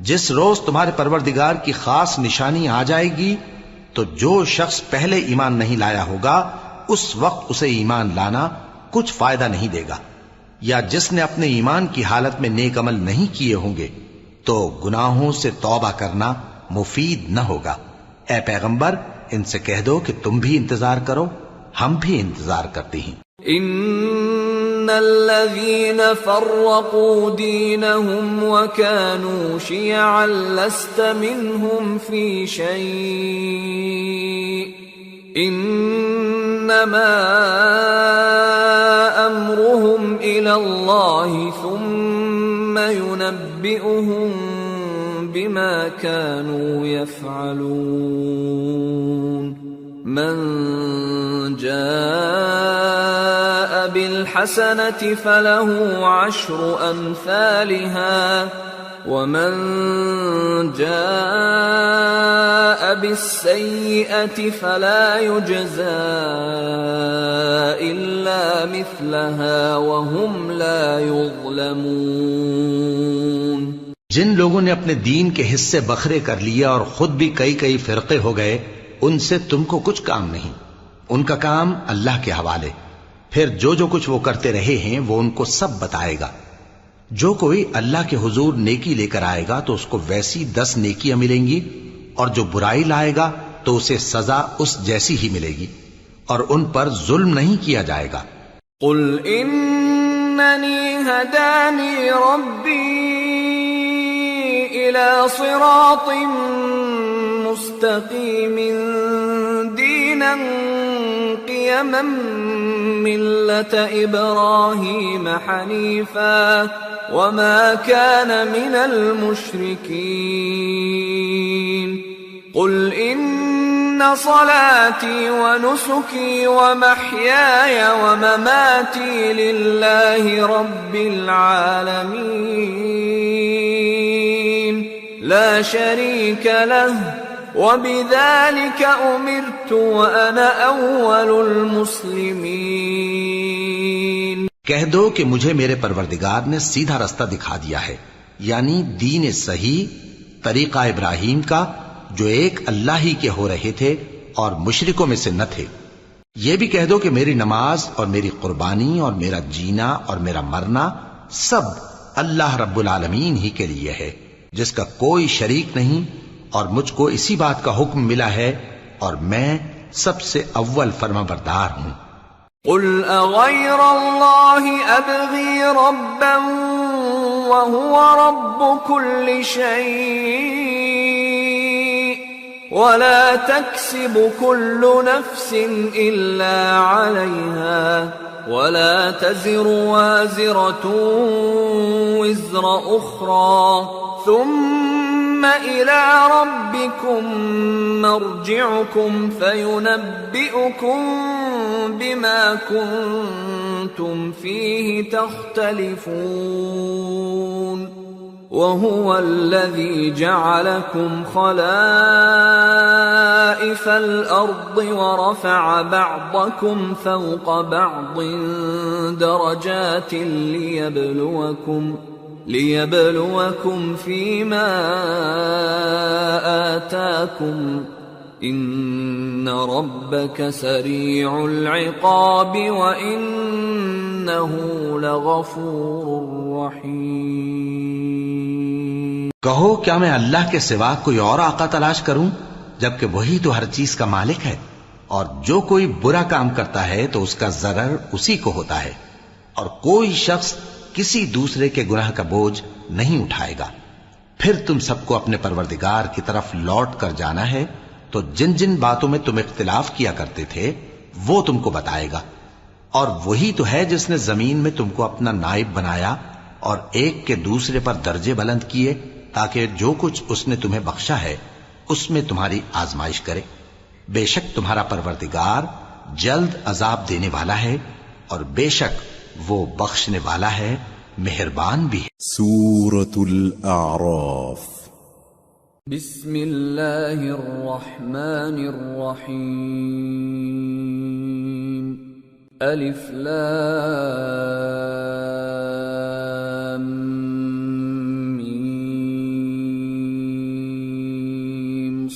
جس روز تمہارے پروردگار کی خاص نشانی آ جائے گی تو جو شخص پہلے ایمان نہیں لایا ہوگا اس وقت اسے ایمان لانا کچھ فائدہ نہیں دے گا، یا جس نے اپنے ایمان کی حالت میں نیک عمل نہیں کیے ہوں گے تو گناہوں سے توبہ کرنا مفید نہ ہوگا۔ اے پیغمبر، ان سے کہہ دو کہ تم بھی انتظار کرو، ہم بھی انتظار کرتے ہیں۔ ان الذين فرقوا دينهم وكانوا شيعا لست منهم في شيء انما امرهم الى الله ثم ينبئهم بما كانوا يفعلون۔ من جاء بالحسنة فله 10 أمثالها ومن جاء بالسيئة فلا يجزى إلا مثلها وهم لا يظلمون۔ جن لوگوں نے اپنے دین کے حصے بکھرے کر لیے اور خود بھی کئی کئی فرقے ہو گئے، ان سے تم کو کچھ کام نہیں، ان کا کام اللہ کے حوالے، پھر جو کچھ وہ کرتے رہے ہیں وہ ان کو سب بتائے گا۔ جو کوئی اللہ کے حضور نیکی لے کر آئے گا تو اس کو ویسی 10 نیکیاں ملیں گی، اور جو برائی لائے گا تو اسے سزا اس جیسی ہی ملے گی، اور ان پر ظلم نہیں کیا جائے گا۔ قل اننی ہدانی ربی الى صراط مستقیم دینا قیما ملة ابراہیم حنیفا وما كان من المشرکین قل ان صلاتي ونسكي ومحياي ومماتي لله رب العالمين لا شريك له وبذلك أمرت وأنا أول المسلمين۔ کہہ دو کہ مجھے میرے پروردگار نے سیدھا رستہ دکھا دیا ہے، یعنی دین صحیح، طریقہ ابراہیم کا، جو ایک اللہ ہی کے ہو رہے تھے اور مشرکوں میں سے نہ تھے۔ یہ بھی کہہ دو کہ میری نماز اور میری قربانی اور میرا جینا اور میرا مرنا سب اللہ رب العالمین ہی کے لیے ہے، جس کا کوئی شریک نہیں، اور مجھ کو اسی بات کا حکم ملا ہے اور میں سب سے اول فرمانبردار ہوں۔ قل اغیر اللہ ابغی ربا وهو رب كل شيء ولا تكسب كل نفس إلا عليها ولا تزر وازرة وزر أخرى ثم إلى ربكم مرجعكم فينبئكم بما كنتم فيه تختلفون وهو الذي جعلكم خلائف الأرض ورفع بعضكم فوق بعض درجات ليبلوكم فيما آتاكم إن ربك سريع العقاب وإنه لغفور رحيم۔ کہو کیا میں اللہ کے سوا کوئی اور آقا تلاش کروں، جبکہ وہی تو ہر چیز کا مالک ہے، اور جو کوئی برا کام کرتا ہے تو اس کا ضرر اسی کو ہوتا ہے، اور کوئی شخص کسی دوسرے کے گناہ کا بوجھ نہیں اٹھائے گا۔ پھر تم سب کو اپنے پروردگار کی طرف لوٹ کر جانا ہے، تو جن جن باتوں میں تم اختلاف کیا کرتے تھے وہ تم کو بتائے گا، اور وہی تو ہے جس نے زمین میں تم کو اپنا نائب بنایا اور ایک کے دوسرے پر درجے بلند کیے، تاکہ جو کچھ اس نے تمہیں بخشا ہے اس میں تمہاری آزمائش کرے۔ بے شک تمہارا پروردگار جلد عذاب دینے والا ہے، اور بے شک وہ بخشنے والا ہے، مہربان بھی ہے۔ سورة الأعراف۔ بسم اللہ الرحمن الرحیم۔ الف لام میم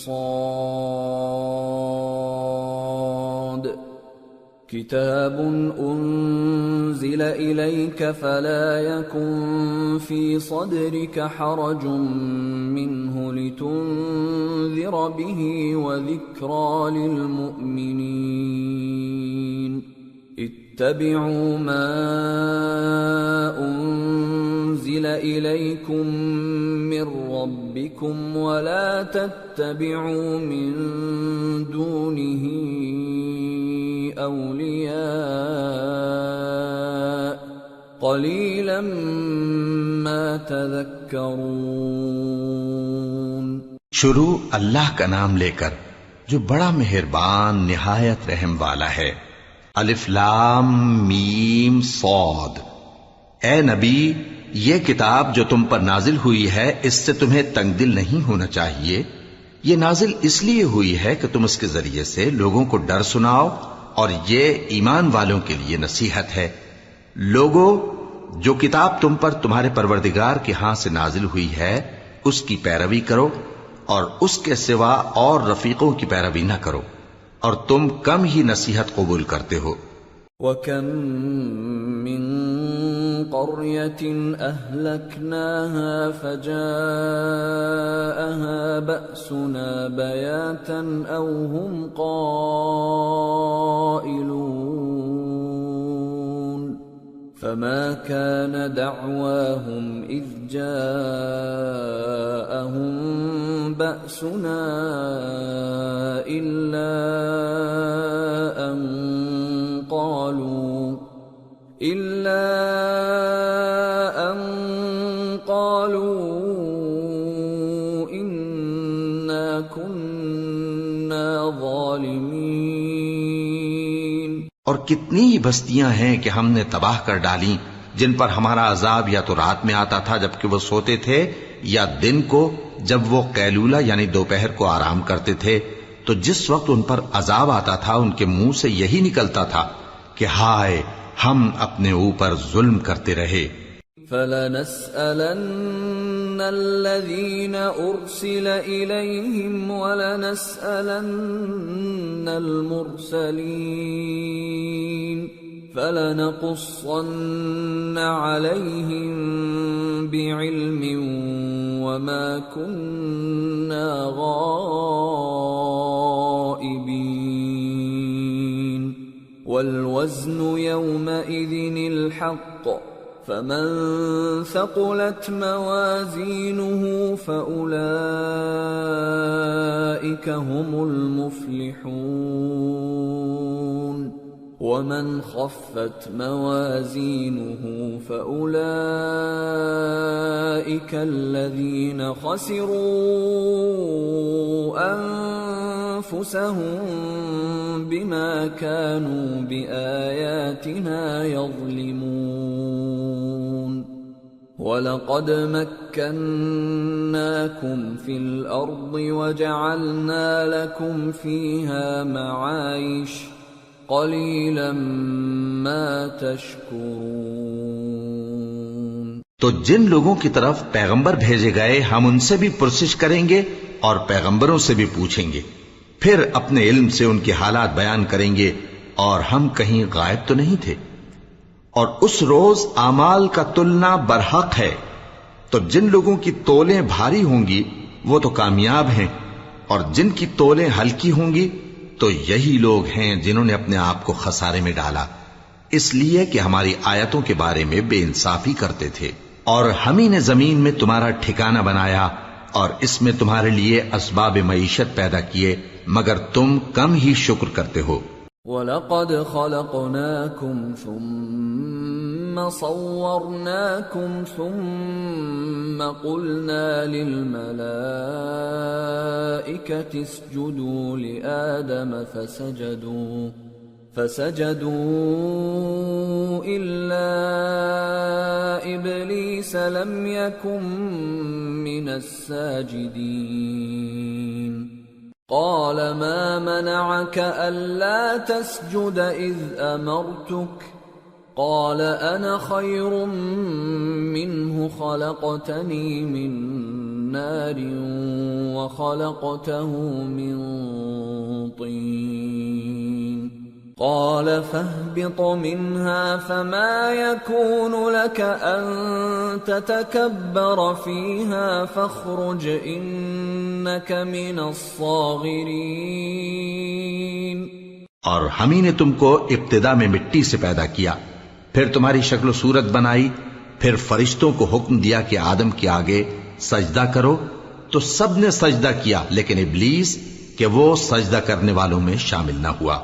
صاد۔ کتاب انزل الیک فلا یکن فی صدرک حرج منه لتنذر به وذکرى للمؤمنین۔ اتبعوا ما انزل الیکم من ربکم ولا تتبعوا من دونه اولیاء قلیلا ما تذکرون۔ شروع اللہ کا نام لے کر جو بڑا مہربان نہایت رحم والا ہے۔ الف لام میم صاد۔ اے نبی، یہ کتاب جو تم پر نازل ہوئی ہے اس سے تمہیں تنگ دل نہیں ہونا چاہیے۔ یہ نازل اس لیے ہوئی ہے کہ تم اس کے ذریعے سے لوگوں کو ڈر سناؤ، اور یہ ایمان والوں کے لیے نصیحت ہے۔ لوگوں، جو کتاب تم پر تمہارے پروردگار کے ہاں سے نازل ہوئی ہے اس کی پیروی کرو اور اس کے سوا اور رفیقوں کی پیروی نہ کرو، اور تم کم ہی نصیحت قبول کرتے ہو۔ وَكَم مِّن قَرْيَةٍ أَهْلَكْنَاهَا فَجَاءَهَا بَأْسُنَا بَيَاتًا أَوْ هُمْ قَائِلُونَ فَمَا كَانَ دَعْوَاهُمْ إِذْ جَاءَهُم بَأْسُنَا إِلَّا أَن قالوا إنا كنا ظالمين۔ اور کتنی ہی بستیاں ہیں کہ ہم نے تباہ کر ڈالیں جن پر ہمارا عذاب یا تو رات میں آتا تھا جبکہ وہ سوتے تھے، یا دن کو جب وہ قیلولہ یعنی دوپہر کو آرام کرتے تھے، تو جس وقت ان پر عذاب آتا تھا ان کے منہ سے یہی نکلتا تھا کہ ہائے ہم اپنے اوپر ظلم کرتے رہے۔ فَلَنَسْأَلَنَّ الَّذِينَ أُرْسِلَ إِلَيْهِمْ وَلَنَسْأَلَنَّ الْمُرْسَلِينَ فَلَنَقُصَّنَّ عَلَيْهِمْ بِعِلْمٍ وَمَا كُنَّا غَائِبِينَ وَالْوَزْنُ يَوْمَئِذٍ الْحَقُّ فَمَن ثَقُلَتْ مَوَازِينُهُ فَأُولَئِكَ هُمُ الْمُفْلِحُونَ وَمَنْ خَفَّتْ مَوَازِينُهُ فَأُولَئِكَ الَّذِينَ خَسِرُوا أَنفُسَهُم بِمَا كَانُوا بِآيَاتِنَا يَظْلِمُونَ وَلَقَدْ مَكَّنَّاكُمْ فِي الْأَرْضِ وَجَعَلْنَا لَكُمْ فِيهَا مَعَايِشَ قَلِيلًا مَا تَشْكُرُونَ۔ تو جن لوگوں کی طرف پیغمبر بھیجے گئے ہم ان سے بھی پرسش کریں گے اور پیغمبروں سے بھی پوچھیں گے، پھر اپنے علم سے ان کے حالات بیان کریں گے، اور ہم کہیں غائب تو نہیں تھے۔ اور اس روز اعمال کا تلنا برحق ہے، تو جن لوگوں کی تولیں بھاری ہوں گی وہ تو کامیاب ہیں، اور جن کی تولیں ہلکی ہوں گی تو یہی لوگ ہیں جنہوں نے اپنے آپ کو خسارے میں ڈالا، اس لیے کہ ہماری آیتوں کے بارے میں بے انصافی کرتے تھے۔ اور ہم ہی نے زمین میں تمہارا ٹھکانہ بنایا اور اس میں تمہارے لیے اسباب معیشت پیدا کیے، مگر تم کم ہی شکر کرتے ہو۔ وَلَقَدْ خَلَقْنَاكُمْ ثُمَّ صَوَّرْنَاكُمْ ثُمَّ قُلْنَا لِلْمَلَائِكَةِ اسْجُدُوا لِآدَمَ فَسَجَدُوا إِلَّا إِبْلِيسَ لَمْ يَكُنْ مِنَ السَّاجِدِينَ قَالَ مَا مَنَعَكَ أَلَّا تَسْجُدَ إِذْ أَمَرْتُكَ قَالَ أَنَا خَيْرٌ مِّنْهُ خَلَقْتَنِي مِنْ نَارٍ وَخَلَقْتَهُ مِنْ طِينٍ قال فاهبط منها فما يكون لك أن تتكبر فيها فاخرج إنك من الصاغرين۔ اور ہم ہی نے تم کو ابتدا میں مٹی سے پیدا کیا، پھر تمہاری شکل و صورت بنائی، پھر فرشتوں کو حکم دیا کہ آدم کے آگے سجدہ کرو، تو سب نے سجدہ کیا لیکن ابلیس کہ وہ سجدہ کرنے والوں میں شامل نہ ہوا۔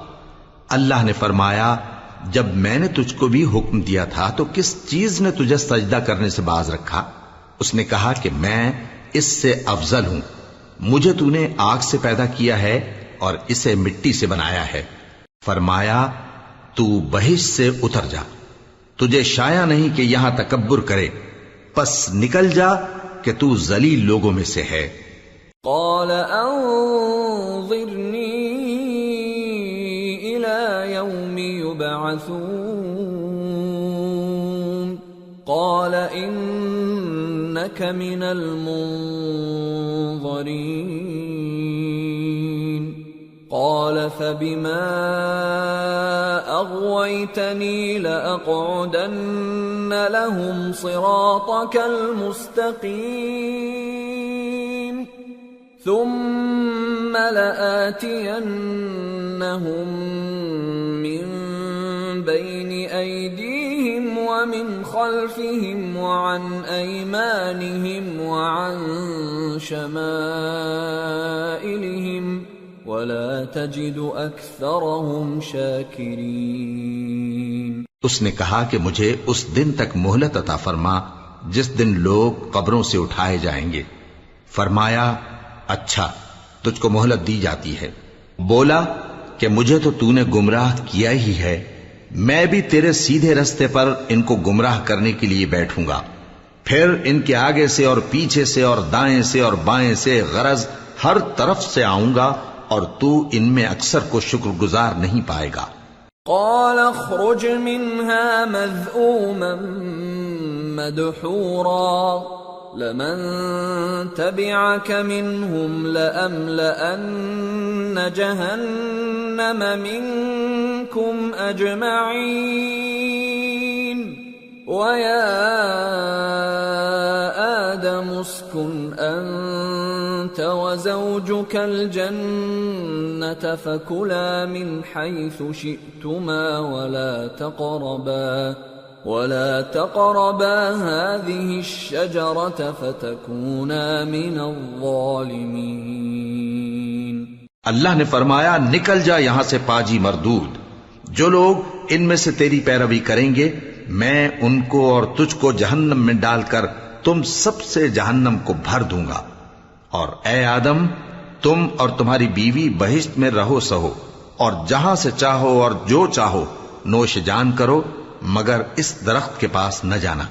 اللہ نے فرمایا جب میں نے تجھ کو بھی حکم دیا تھا تو کس چیز نے تجھے سجدہ کرنے سے باز رکھا؟ اس نے کہا کہ میں اس سے افضل ہوں، مجھے تو نے آگ سے پیدا کیا ہے اور اسے مٹی سے بنایا ہے۔ فرمایا تو بہشت سے اتر جا، تجھے شایع نہیں کہ یہاں تکبر کرے، پس نکل جا کہ تو ذلیل لوگوں میں سے ہے۔ قال انظرنی الى يوم يبعثون إنك من المنظرين قال فبما أغويتني لأقعدن لهم صراطك المستقيم ثم لآتينهم من بين أيديهم ومن خلفهم وعن أيمانهم وعن شمائلهم ولا تجد أكثرهم شاكرين۔ اس نے کہا کہ مجھے اس دن تک مہلت عطا فرما جس دن لوگ قبروں سے اٹھائے جائیں گے۔ فرمایا اچھا، تجھ کو مہلت دی جاتی ہے۔ بولا کہ مجھے تو تو نے گمراہ کیا ہی ہے، میں بھی تیرے سیدھے رستے پر ان کو گمراہ کرنے کے لیے بیٹھوں گا، پھر ان کے آگے سے اور پیچھے سے اور دائیں سے اور بائیں سے غرض ہر طرف سے آؤں گا، اور تو ان میں اکثر کو شکر گزار نہیں پائے گا۔ قال اخرج منها مذءوما مدحورا لمن تبعك منهم لأملأن جهنم منكم أجمعين ويا آدم اسكن أنت وزوجك الجنة فكلا من حيث شئتما ولا تقربا هذه الشجرة فتكونا من الظالمين۔ اللہ نے فرمایا نکل جا یہاں سے پاجی مردود، جو لوگ ان میں سے تیری پیروی کریں گے میں ان کو اور تجھ کو جہنم میں ڈال کر تم سب سے جہنم کو بھر دوں گا، اور اے آدم تم اور تمہاری بیوی بہشت میں رہو سہو، اور جہاں سے چاہو اور جو چاہو نوش جان کرو، مگر اس درخت کے پاس نہ جانا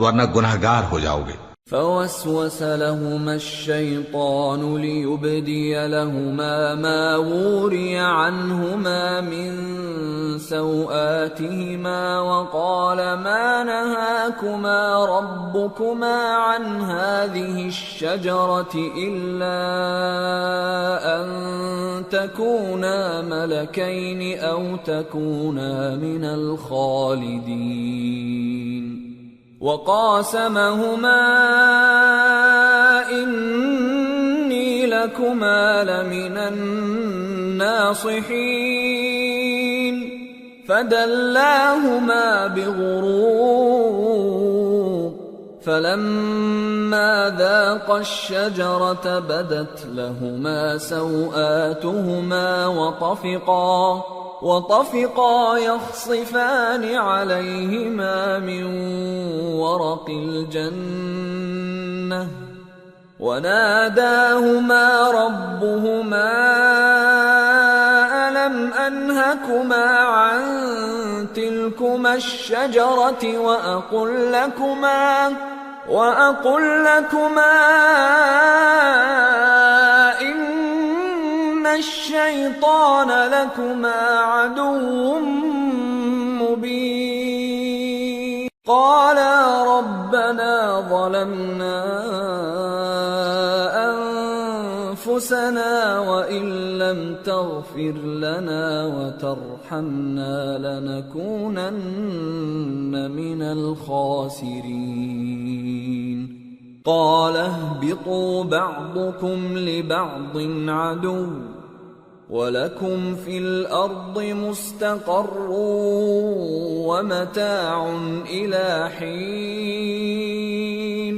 ورنہ گناہگار ہو جاؤ گے۔ فوسوس لهما الشيطان ليبدي لهما ما وري عنهما من سوآتهما وقال ما نهاكما ربكما عن هذه الشجرة إلا أن تكونا ملكين أو تكونا من الخالدين وقاسمهما إني لكما لمن الناصحين فدلاهما بغرور فلما ذاقا الشجرة بدت لهما سوآتهما وطفقا يخصفان عليهما من ورق الجنة وناداهما ربهما ألم أنهكما عن تلكما الشجرة وأقل لكما إن الشيطان لكما عدو مبين قالا ربنا ظلمنا أنفسنا وإن لم تغفر لنا وترحمنا لنكونن من الخاسرين قال اهبطوا بعضكم لبعض عدو وَلَكُمْ فِي الْأَرْضِ مُسْتَقَرٌّ وَمَتَاعٌ إِلَى حِينٍ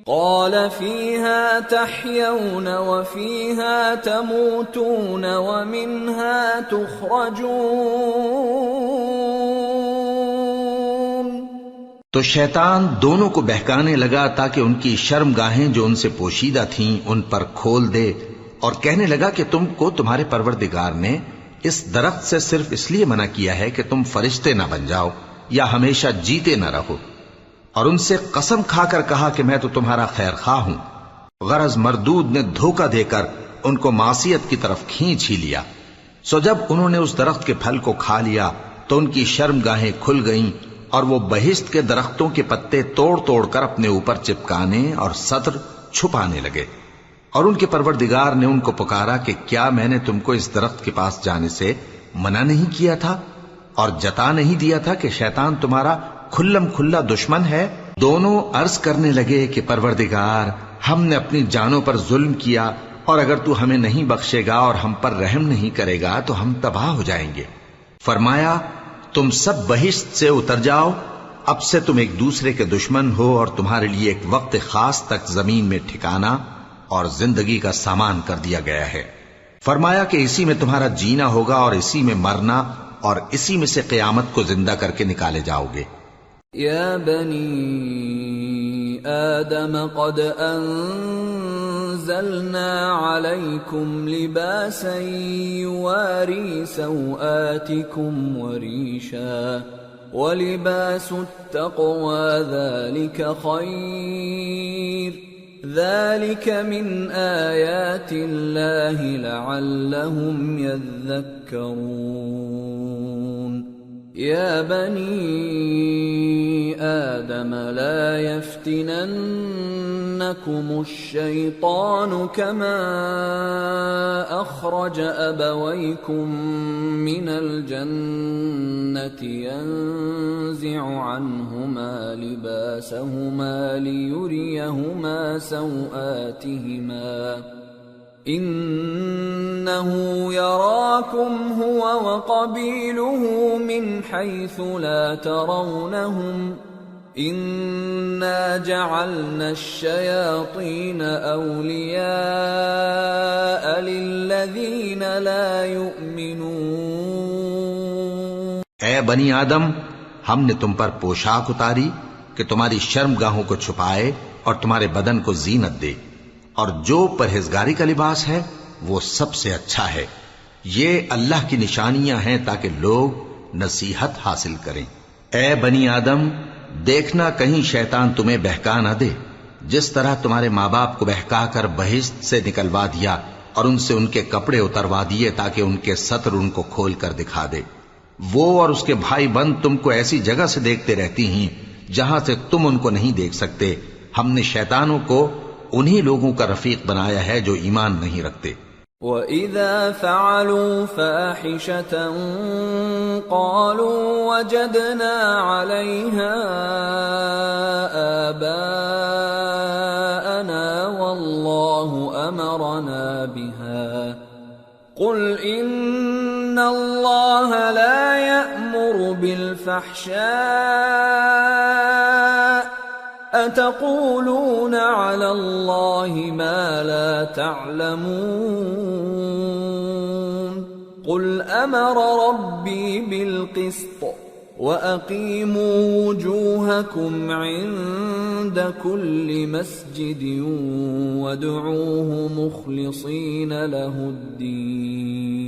قَالَ فِيهَا تَحْيَوْنَ وَفِيهَا تَمُوتُونَ وَمِنْهَا تُخْرَجُونَ۔ تو شیطان دونوں کو بہکانے لگا تاکہ ان کی شرمگاہیں جو ان سے پوشیدہ تھیں ان پر کھول دے، اور کہنے لگا کہ تم کو تمہارے پروردگار نے اس درخت سے صرف اس لیے منع کیا ہے کہ تم فرشتے نہ بن جاؤ یا ہمیشہ جیتے نہ رہو، اور ان سے قسم کھا کر کہا کہ میں تو تمہارا خیر خواہ ہوں۔ غرض مردود نے دھوکہ دے کر ان کو معصیت کی طرف کھینچ ہی لیا، سو جب انہوں نے اس درخت کے پھل کو کھا لیا تو ان کی شرمگاہیں کھل گئیں اور وہ بہشت کے درختوں کے پتے توڑ توڑ کر اپنے اوپر چپکانے اور سطر چھپانے لگے، اور ان کے پروردگار نے ان کو پکارا کہ کیا میں نے تم کو اس درخت کے پاس جانے سے منع نہیں کیا تھا اور جتا نہیں دیا تھا کہ شیطان تمہارا کھلم کھلا دشمن ہے؟ دونوں عرض کرنے لگے کہ پروردگار، ہم نے اپنی جانوں پر ظلم کیا، اور اگر تو ہمیں نہیں بخشے گا اور ہم پر رحم نہیں کرے گا تو ہم تباہ ہو جائیں گے۔ فرمایا تم سب بہشت سے اتر جاؤ، اب سے تم ایک دوسرے کے دشمن ہو، اور تمہارے لیے ایک وقت خاص تک زمین میں ٹھکانا اور زندگی کا سامان کر دیا گیا ہے۔ فرمایا کہ اسی میں تمہارا جینا ہوگا اور اسی میں مرنا، اور اسی میں سے قیامت کو زندہ کر کے نکالے جاؤ گے۔ یا بنی آدم قد انزلنا علیکم لباسا یواری سوآتکم وریشا ولباس التقوى ذلك خیر ذلك من آیات اللہ لعلهم يذکرون۔ یا بنی آدم لا يفتننكم الشیطان کما اخرج ابویکم من الجنة ينزع عنهما لباسهما لیریہما سوآتهما إنه يراكم هو وقبيله من حيث لا ترونهم إنا جعلنا الشياطين أولياء للذين لا يؤمنون۔ اے بنی آدم، ہم نے تم پر پوشاک اتاری کہ تمہاری شرم گاہوں کو چھپائے اور تمہارے بدن کو زینت دے، اور جو پرہیزگاری کا لباس ہے وہ سب سے اچھا ہے۔ یہ اللہ کی نشانیاں ہیں تاکہ لوگ نصیحت حاصل کریں۔ اے بنی آدم، دیکھنا کہیں شیطان تمہیں بہکا نہ دے، جس طرح تمہارے ماں باپ کو بہکا کر بہشت سے نکلوا دیا اور ان سے ان کے کپڑے اتروا دیے تاکہ ان کے سطر ان کو کھول کر دکھا دے۔ وہ اور اس کے بھائی بند تم کو ایسی جگہ سے دیکھتے رہتی ہیں جہاں سے تم ان کو نہیں دیکھ سکتے۔ ہم نے شیطانوں کو انہی لوگوں کا رفیق بنایا ہے جو ایمان نہیں رکھتے۔ وَإِذَا فَعَلُوا فَاحِشَةً قَالُوا وَجَدْنَا عَلَيْهَا آبَاءَنَا وَاللَّهُ أَمَرَنَا بِهَا قُلْ إِنَّ اللَّهَ لَا يَأْمُرُ بِالْفَحْشَاءِ أَتَقُولُونَ عَلَى اللَّهِ مَا لَا تَعْلَمُونَ قُلْ أَمَرَ رَبِّي بِالْقِسْطِ وَأَقِيمُوا وُجُوهَكُمْ عِندَ كُلِّ مَسْجِدٍ وَادْعُوهُ مُخْلِصِينَ لَهُ الدِّينَ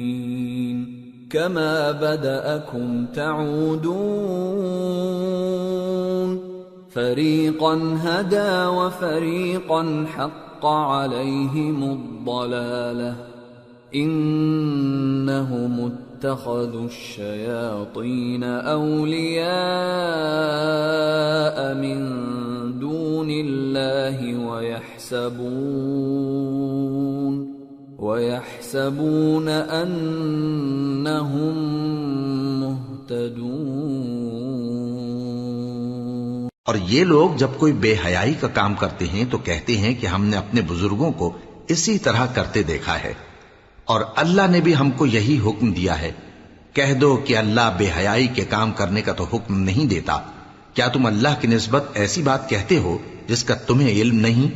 كَمَا بَدَأَكُمْ تَعُودُونَ فَرِيقًا هَدَى وَفَرِيقًا حَقَّ عَلَيْهِمُ الضَّلَالَةُ إِنَّهُمُ اتَّخَذُوا الشَّيَاطِينَ أَوْلِيَاءَ مِن دُونِ اللَّهِ وَيَحْسَبُونَ أَنَّهُمْ مُهْتَدُونَ۔ اور یہ لوگ جب کوئی بے حیائی کا کام کرتے ہیں تو کہتے ہیں کہ ہم نے اپنے بزرگوں کو اسی طرح کرتے دیکھا ہے، اور اللہ نے بھی ہم کو یہی حکم دیا ہے۔ کہہ دو کہ اللہ بے حیائی کے کام کرنے کا تو حکم نہیں دیتا، کیا تم اللہ کی نسبت ایسی بات کہتے ہو جس کا تمہیں علم نہیں؟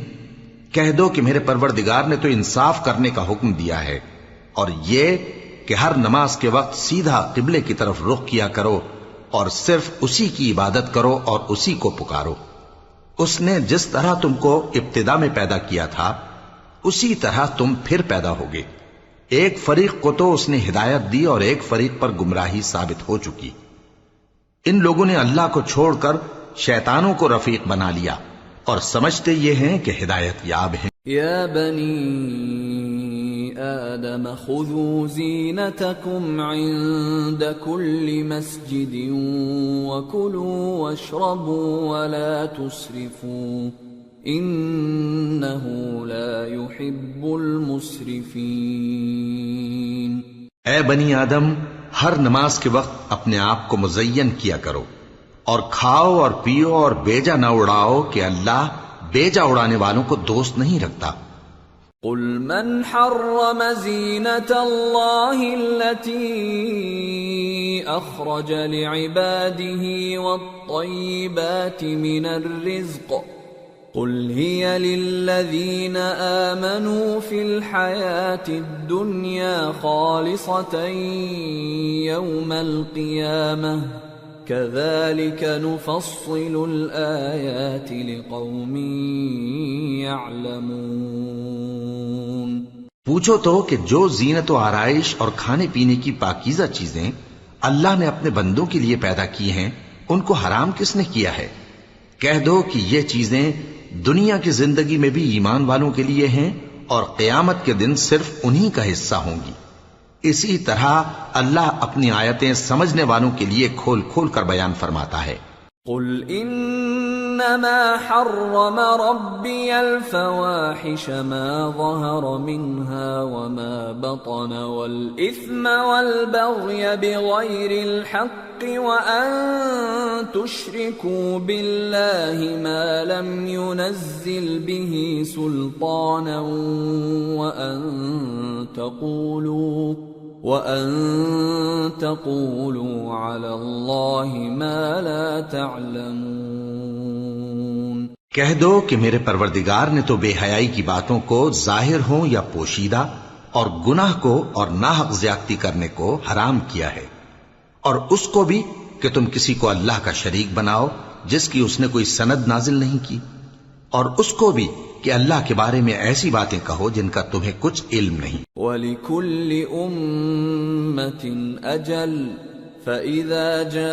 کہہ دو کہ میرے پروردگار نے تو انصاف کرنے کا حکم دیا ہے، اور یہ کہ ہر نماز کے وقت سیدھا قبلے کی طرف رخ کیا کرو اور صرف اسی کی عبادت کرو اور اسی کو پکارو۔ اس نے جس طرح تم کو ابتدا میں پیدا کیا تھا اسی طرح تم پھر پیدا ہوگے۔ ایک فریق کو تو اس نے ہدایت دی اور ایک فریق پر گمراہی ثابت ہو چکی۔ ان لوگوں نے اللہ کو چھوڑ کر شیطانوں کو رفیق بنا لیا اور سمجھتے یہ ہیں کہ ہدایت یاب ہیں۔ یا بنی آدم خذوا زينتكم عند كل مسجد وكلوا واشربوا ولا تسرفوا إنه لا يحب المسرفين۔ اے بنی آدم، ہر نماز کے وقت اپنے آپ کو مزین کیا کرو، اور کھاؤ اور پیو اور بیجا نہ اڑاؤ کہ اللہ بیجا اڑانے والوں کو دوست نہیں رکھتا۔ قل من حرم زینة اللہ التي اخرج لعباده والطیبات من الرزق قل هي للذین آمنوا في الحياة الدنيا خالصة يوم القيامة كذلك نفصل الآيات لقوم يعلمون۔ پوچھو تو کہ جو زینت و آرائش اور کھانے پینے کی پاکیزہ چیزیں اللہ نے اپنے بندوں کے لیے پیدا کی ہیں، ان کو حرام کس نے کیا ہے؟ کہہ دو کہ یہ چیزیں دنیا کی زندگی میں بھی ایمان والوں کے لیے ہیں اور قیامت کے دن صرف انہی کا حصہ ہوں گی۔ اسی طرح اللہ اپنی آیتیں سمجھنے والوں کے لیے کھول کھول کر بیان فرماتا ہے۔ قل انما حرم ربی الفواحش ما ظهر منها وما بطن والاثم والبغي بغير الحق وان تشركوا بالله ما لم ينزل به سلطانا وَأَن تَقُولُوا عَلَى اللَّهِ مَا لَا تَعْلَمُونَ۔ کہہ دو کہ میرے پروردگار نے تو بے حیائی کی باتوں کو ظاہر ہوں یا پوشیدہ، اور گناہ کو اور ناحق زیادتی کرنے کو حرام کیا ہے، اور اس کو بھی کہ تم کسی کو اللہ کا شریک بناؤ جس کی اس نے کوئی سند نازل نہیں کی، اور اس کو بھی کہ اللہ کے بارے میں ایسی باتیں کہو جن کا تمہیں کچھ علم نہیں۔ وَلِكُلِّ أُمَّةٍ أَجَلٌ فَإِذَا جَاءَ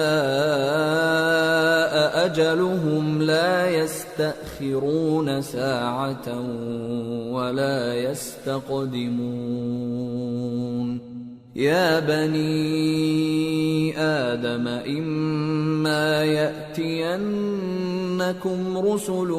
أَجَلُهُمْ لَا يَسْتَأْخِرُونَ سَاعَةً وَلَا يَسْتَقْدِمُونَ۔ يَا بَنِي آدَمَ إِمَّا يَأْتِيَنَّكُمْ رُسُلٌ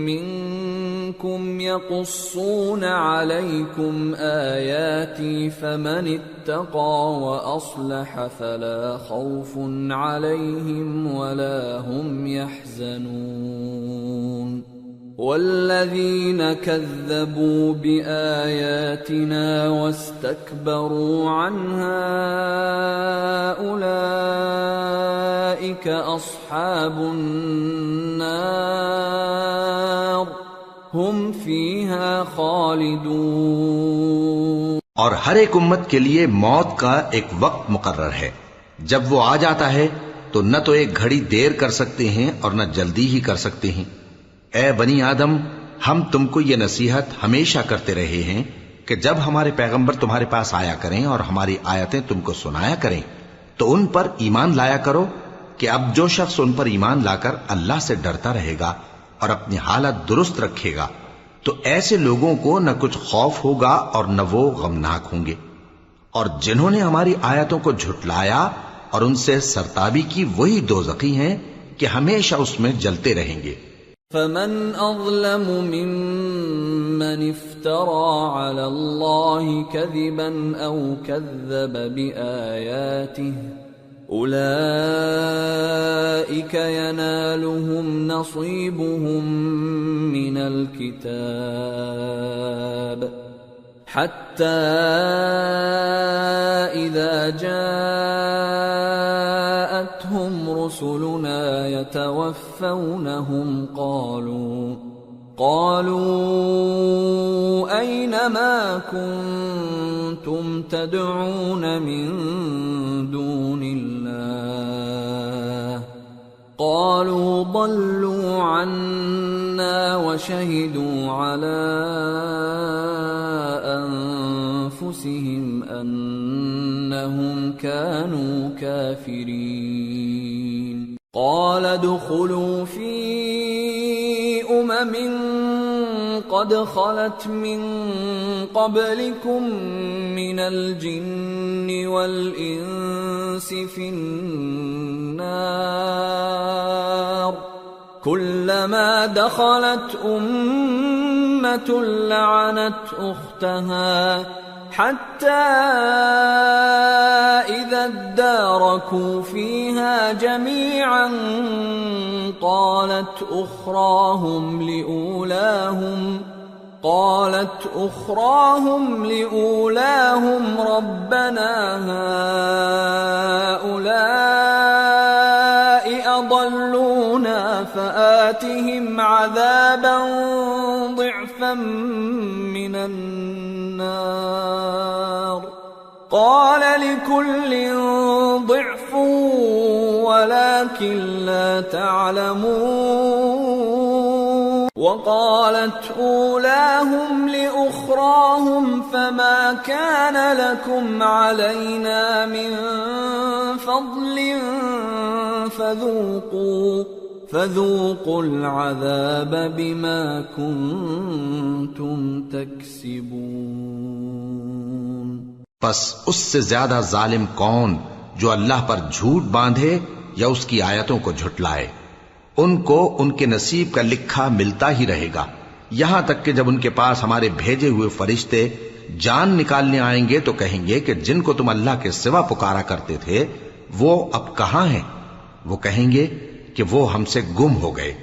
مِّنكُمْ يَقُصُّونَ عَلَيْكُمْ آيَاتِي فَمَنِ اتَّقَىٰ وَأَصْلَحَ فَلَا خَوْفٌ عَلَيْهِمْ وَلَا هُمْ يَحْزَنُونَ۔ والذين كذبوا بآياتنا واستكبروا عنها أولئك أصحاب النار هم فيها خالدون۔ اور ہر ایک امت کے لیے موت کا ایک وقت مقرر ہے، جب وہ آ جاتا ہے تو نہ تو ایک گھڑی دیر کر سکتے ہیں اور نہ جلدی ہی کر سکتے ہیں۔ اے بنی آدم، ہم تم کو یہ نصیحت ہمیشہ کرتے رہے ہیں کہ جب ہمارے پیغمبر تمہارے پاس آیا کریں اور ہماری آیتیں تم کو سنایا کریں تو ان پر ایمان لایا کرو کہ اب جو شخص ان پر ایمان لا کر اللہ سے ڈرتا رہے گا اور اپنی حالت درست رکھے گا تو ایسے لوگوں کو نہ کچھ خوف ہوگا اور نہ وہ غمناک ہوں گے، اور جنہوں نے ہماری آیتوں کو جھٹلایا اور ان سے سرتابی کی وہی دوزخی ہیں کہ ہمیشہ اس میں جلتے رہیں گے۔ فمن اظلم ممن افترى على الله كذبا او كذب بآياته اولئك ينالهم نصيبهم من الكتاب حتى إذا جاءتهم رسلنا يتوفونهم قالوا أين ما كنتم تدعون من دون الله قالوا ضلوا عنا وشهدوا على أنفسهم أنهم كانوا كافرين قال ادخلوا في قد خلت من قبلكم من الجن والإنس في النار كلما دخلت أمة لعنت أختها حتى إذا اداركوا فيها جميعا قالت أخراهم لأولاهم ربنا هؤلاء أضلونا فآتهم عذابا ضعفا من النار قال لكل ضعف ولكن لا تعلمون وقالت أولاهم لأخراهم فما كان لكم علينا من فضل فذوقوا العذاب بما كنتم تكسبون۔ پس اس سے زیادہ ظالم کون جو اللہ پر جھوٹ باندھے یا اس کی آیتوں کو جھٹلائے؟ ان کو ان کے نصیب کا لکھا ملتا ہی رہے گا، یہاں تک کہ جب ان کے پاس ہمارے بھیجے ہوئے فرشتے جان نکالنے آئیں گے تو کہیں گے کہ جن کو تم اللہ کے سوا پکارا کرتے تھے وہ اب کہاں ہیں؟ وہ کہیں گے کہ وہ ہم سے گم ہو گئے،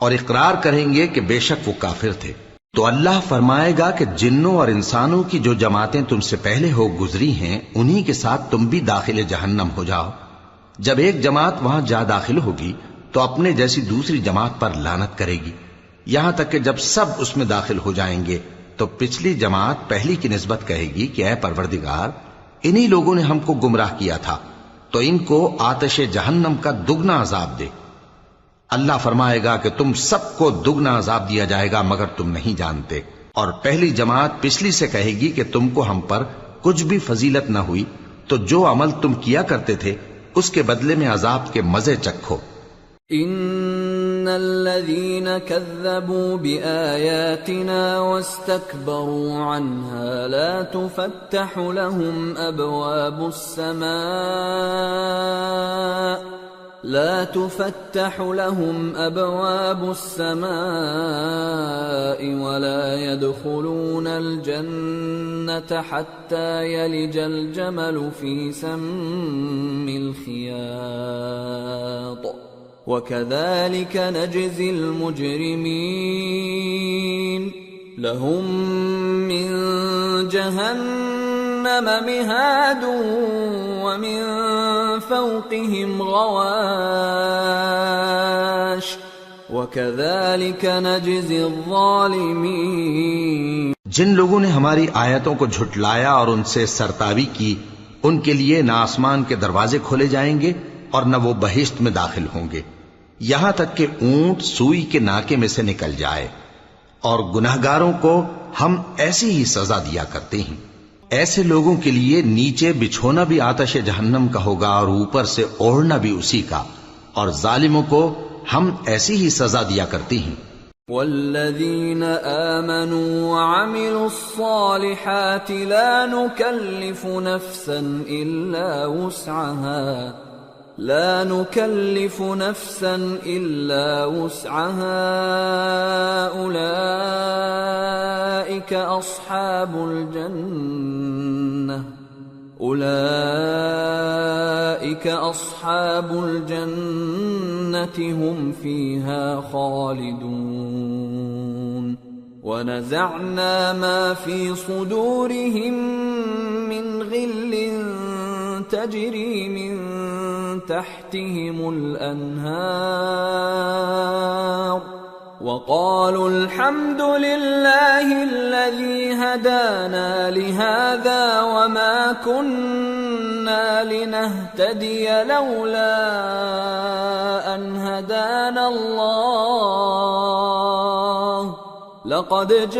اور اقرار کریں گے کہ بے شک وہ کافر تھے۔ تو اللہ فرمائے گا کہ جنوں اور انسانوں کی جو جماعتیں تم سے پہلے ہو گزری ہیں انہی کے ساتھ تم بھی داخل جہنم ہو جاؤ۔ جب ایک جماعت وہاں جا داخل ہوگی تو اپنے جیسی دوسری جماعت پر لعنت کرے گی، یہاں تک کہ جب سب اس میں داخل ہو جائیں گے تو پچھلی جماعت پہلی کی نسبت کہے گی کہ اے پروردگار، انہی لوگوں نے ہم کو گمراہ کیا تھا، تو ان کو آتش جہنم کا دگنا عذاب دے۔ اللہ فرمائے گا کہ تم سب کو دگنا عذاب دیا جائے گا مگر تم نہیں جانتے۔ اور پہلی جماعت پچھلی سے کہے گی کہ تم کو ہم پر کچھ بھی فضیلت نہ ہوئی، تو جو عمل تم کیا کرتے تھے اس کے بدلے میں عذاب کے مزے چکھو۔ ان الذين كذبوا بآياتنا واستكبروا عنها لا تفتح لهم أبواب السماء ولا يدخلون الجنة حتى يلج الجمل في سم الخياط وكذلك نجزي المجرمين لهم من جهنم مهاد ومن فوقهم غواش وكذلك نجزي الظالمين۔ جن لوگوں نے ہماری آیتوں کو جھٹلایا اور ان سے سرتابی کی ان کے لیے نہ آسمان کے دروازے کھولے جائیں گے اور نہ وہ بہشت میں داخل ہوں گے، یہاں تک کہ اونٹ سوئی کے ناکے میں سے نکل جائے۔ اور گناہگاروں کو ہم ایسی ہی سزا دیا کرتے ہیں۔ ایسے لوگوں کے لیے نیچے بچھونا بھی آتش جہنم کا ہوگا اور اوپر سے اوڑھنا بھی اسی کا، اور ظالموں کو ہم ایسی ہی سزا دیا کرتے ہیں۔ والذین آمنوا وعملوا الصالحات لا نكلف نفسا إلا وسعها أولئك أصحاب الجنة هم فيها خالدون ونزعنا ما في صدورهم من غل تجري من تحتهم الأنهار وقالوا الحمد لله الذي هدانا لهذا وما كنا لنهتدي لولا أن هدانا الله لقد جاءت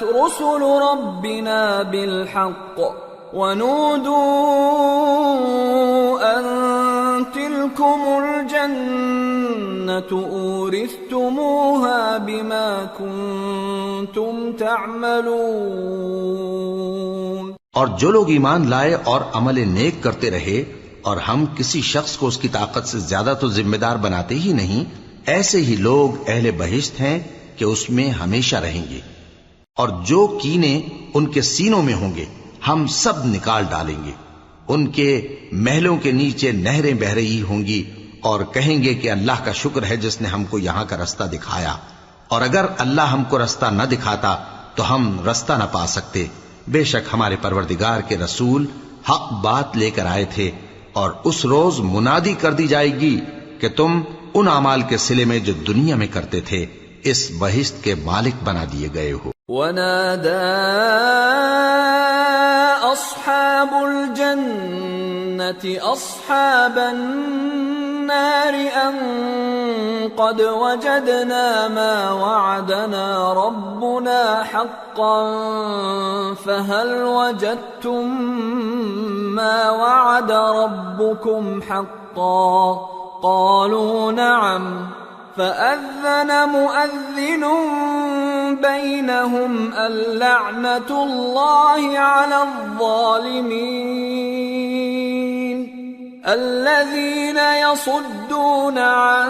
رسل ربنا بالحق ونودوا أن تلكم الجنة أورثتموها بما كنتم تعملون۔ اور جو لوگ ایمان لائے اور عمل نیک کرتے رہے اور ہم کسی شخص کو اس کی طاقت سے زیادہ تو ذمہ دار بناتے ہی نہیں، ایسے ہی لوگ اہل بہشت ہیں کہ اس میں ہمیشہ رہیں گے، اور جو کینے ان کے سینوں میں ہوں گے ہم سب نکال ڈالیں گے۔ ان کے محلوں کے نیچے نہریں بہہ رہی ہوں گی اور کہیں گے کہ اللہ کا شکر ہے جس نے ہم کو یہاں کا رستہ دکھایا، اور اگر اللہ ہم کو رستہ نہ دکھاتا تو ہم رستہ نہ پا سکتے۔ بے شک ہمارے پروردگار کے رسول حق بات لے کر آئے تھے، اور اس روز منادی کر دی جائے گی کہ تم ان اعمال کے صلے میں جو دنیا میں کرتے تھے اس بہشت کے مالک بنا دیے گئے ہو۔ وَنَادَى أَصْحَابُ الْجَنَّةِ أَصْحَابَ النَّارِ أَن قَدْ وَجَدْنَا مَا وَعَدَنَا رَبُّنَا حَقًّا فَهَلْ وَجَدتُّم مَّا وَعَدَ رَبُّكُمْ حَقًّا قَالُوا نَعَمْ فَأَذَّنَ مُؤَذِّنٌ بَيْنَهُمْ اللَّعْنَةُ اللَّهِ عَلَى الظَّالِمِينَ الَّذِينَ يَصُدُّونَ عَن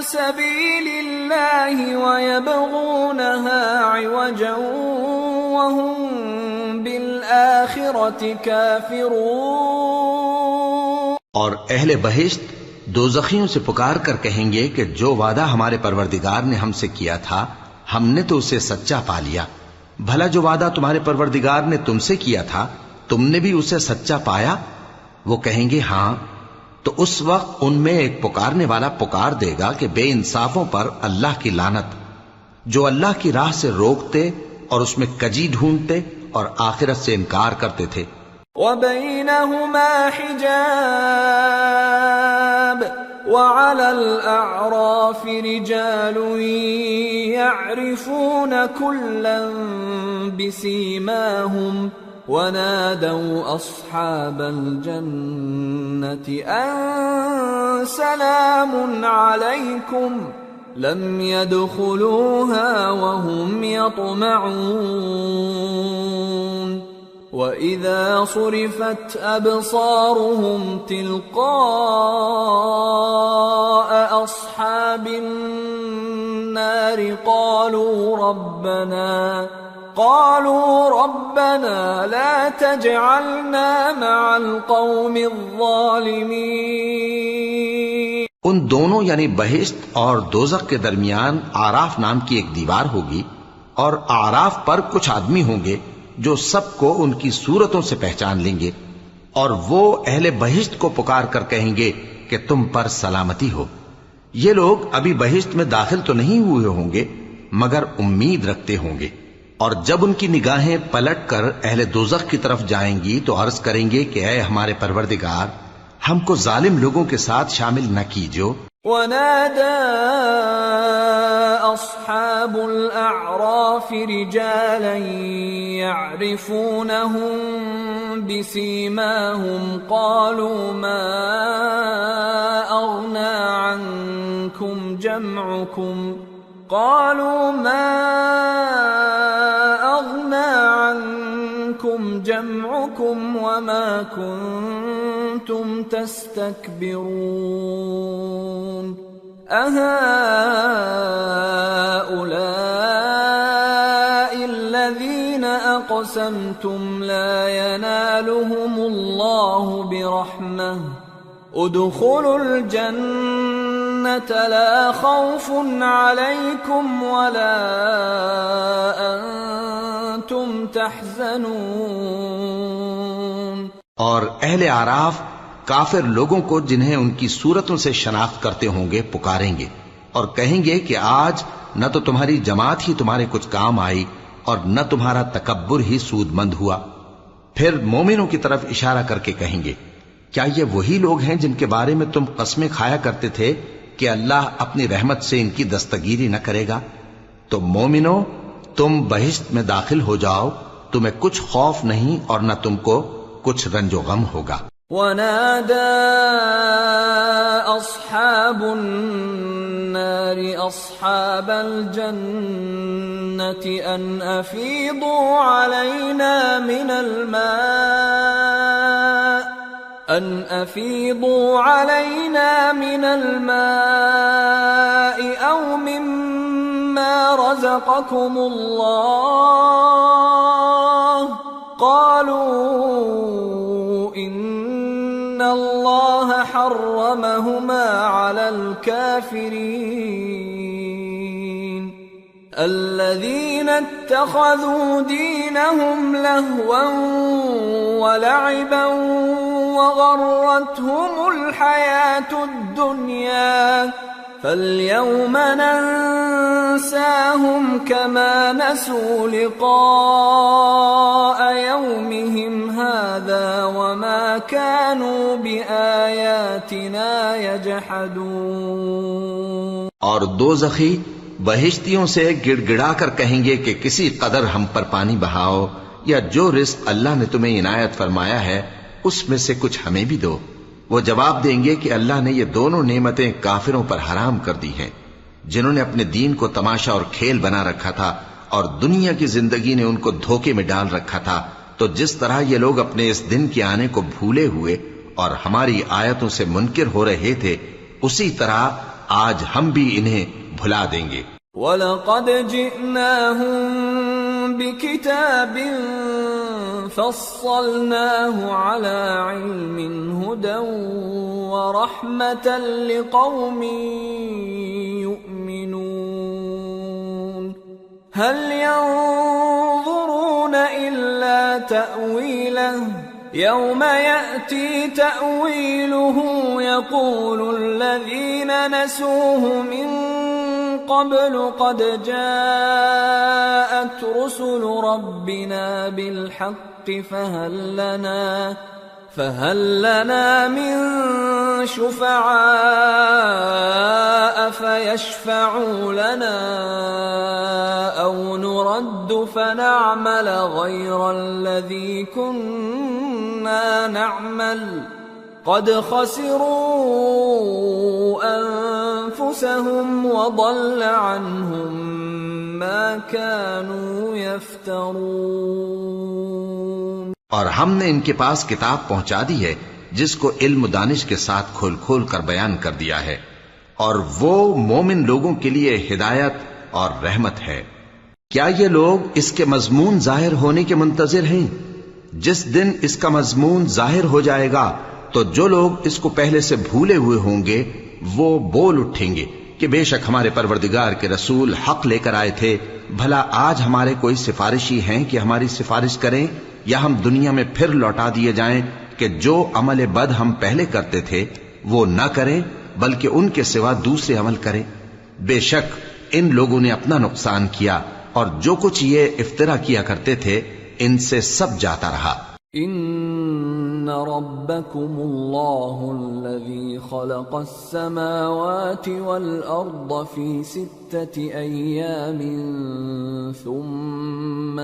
سَبِيلِ اللَّهِ وَيَبْغُونَهَا عِوَجًا وَهُمْ بِالْآخِرَةِ كَافِرُونَ۔ اور اہل بہشت دوزخیوں سے پکار کر کہیں گے کہ جو وعدہ ہمارے پروردگار نے ہم سے کیا تھا ہم نے تو اسے سچا پا لیا، بھلا جو وعدہ تمہارے پروردگار نے تم سے کیا تھا تم نے بھی اسے سچا پایا؟ وہ کہیں گے ہاں، تو اس وقت ان میں ایک پکارنے والا پکار دے گا کہ بے انصافوں پر اللہ کی لعنت، جو اللہ کی راہ سے روکتے اور اس میں کجی ڈھونڈتے اور آخرت سے انکار کرتے تھے۔ وَبَيْنَهُمَا حِجَابٌ وَعَلَى الْأَعْرَافِ رِجَالٌ يَعْرِفُونَ كُلًّا بِسِيمَاهُمْ وَنَادَوْا أَصْحَابَ الْجَنَّةِ أَن سَلَامٌ عَلَيْكُمْ لَمْ يَدْخُلُوهَا وَهُمْ يَطْمَعُونَ وَإِذَا صُرِفَتْ أَبْصَارُهُمْ تِلْقَاءَ أَصْحَابِ النَّارِ قَالُوا رَبَّنَا لَا تَجْعَلْنَا مَعَ الْقَوْمِ الظَّالِمِينَ۔ ان دونوں یعنی بہشت اور دوزخ کے درمیان اعراف نام کی ایک دیوار ہوگی، اور اعراف پر کچھ آدمی ہوں گے جو سب کو ان کی صورتوں سے پہچان لیں گے، اور وہ اہل بہشت کو پکار کر کہیں گے کہ تم پر سلامتی ہو۔ یہ لوگ ابھی بہشت میں داخل تو نہیں ہوئے ہوں گے مگر امید رکھتے ہوں گے، اور جب ان کی نگاہیں پلٹ کر اہل دوزخ کی طرف جائیں گی تو عرض کریں گے کہ اے ہمارے پروردگار، ہم کو ظالم لوگوں کے ساتھ شامل نہ کیجو۔ وَنَادَى أَصْحَابُ الْأَعْرَافِ رِجَالًا يَعْرِفُونَهُم بِسِيمَاهُمْ قَالُوا مَا أَغْنَى عَنكُمْ جَمْعُكُمْ وَمَا كُنتُمْ تَسْتَكْبِرُونَ أَهَؤُلَاءِ الَّذِينَ أَقْسَمْتُمْ لَا يَنَالُهُمُ اللَّهُ بِرَحْمَةٍ ادخلوا الجنة لا خوف عليكم ولا أنتم تحزنون۔ اور اہل اعراف کافر لوگوں کو جنہیں ان کی صورتوں سے شناخت کرتے ہوں گے پکاریں گے اور کہیں گے کہ آج نہ تو تمہاری جماعت ہی تمہارے کچھ کام آئی اور نہ تمہارا تکبر ہی سود مند ہوا۔ پھر مومنوں کی طرف اشارہ کر کے کہیں گے کیا یہ وہی لوگ ہیں جن کے بارے میں تم قسمیں کھایا کرتے تھے کہ اللہ اپنی رحمت سے ان کی دستگیری نہ کرے گا؟ تو مومنو، تم بہشت میں داخل ہو جاؤ، تمہیں کچھ خوف نہیں اور نہ تم کو کچھ رنج و غم ہوگا۔ ونادى أصحاب النار أصحاب الجنة أن أفيضوا علينا من الماء أو مما رزقكم الله قالوا إن الله حرمهما على الكافرين الذين اتخذوا دينهم لهوا ولعبا وغرتهم الحياة الدنيا فاليوم ننساهم كما نسوا لقاء يومهم هذا وما كانوا بآياتنا يجحدون۔ اور دوزخی بہشتیوں سے گڑ گڑا کر کہیں گے کہ کسی قدر ہم پر پانی بہاؤ، یا جو رزق اللہ نے تمہیں عنایت فرمایا ہے اس میں سے کچھ ہمیں بھی دو۔ وہ جواب دیں گے کہ اللہ نے یہ دونوں نعمتیں کافروں پر حرام کر دی ہیں، جنہوں نے اپنے دین کو تماشا اور کھیل بنا رکھا تھا اور دنیا کی زندگی نے ان کو دھوکے میں ڈال رکھا تھا۔ تو جس طرح یہ لوگ اپنے اس دن کے آنے کو بھولے ہوئے اور ہماری آیتوں سے منکر ہو رہے تھے، اسی طرح آج ہم بھی انہیں بھلا دیں گے۔ وَلَقَدْ جِئْنَاهُمْ بِكِتَابٍ فَصَّلْنَاهُ عَلَى عِلْمٍ هُدًى وَرَحْمَةً لِقَوْمٍ يُؤْمِنُونَ هَلْ يَنظُرُونَ إِلَّا تَأْوِيلَهُ يَوْمَ يَأْتِي تَأْوِيلُهُ يَقُولُ الَّذِينَ نَسُوهُ مِن قبل قد جاءت رسل ربنا بالحق فهل لنا من شفعاء فيشفعوا لنا أو نرد فنعمل غير الذي كنا نعمل قد خسروا أنفسهم وضل عنهم ما كانوا يفترون۔ اور ہم نے ان کے پاس کتاب پہنچا دی ہے جس کو علم و دانش کے ساتھ کھول کھول کر بیان کر دیا ہے، اور وہ مومن لوگوں کے لیے ہدایت اور رحمت ہے۔ کیا یہ لوگ اس کے مضمون ظاہر ہونے کے منتظر ہیں؟ جس دن اس کا مضمون ظاہر ہو جائے گا تو جو لوگ اس کو پہلے سے بھولے ہوئے ہوں گے وہ بول اٹھیں گے کہ بے شک ہمارے پروردگار کے رسول حق لے کر آئے تھے، بھلا آج ہمارے کوئی سفارشی ہیں کہ ہماری سفارش کریں، یا ہم دنیا میں پھر لوٹا دیے جائیں کہ جو عمل بد ہم پہلے کرتے تھے وہ نہ کریں بلکہ ان کے سوا دوسرے عمل کریں۔ بے شک ان لوگوں نے اپنا نقصان کیا، اور جو کچھ یہ افترا کیا کرتے تھے ان سے سب جاتا رہا۔ ان ربکم اللہ الذی خلق السماوات والارض فی 6 ایام ثم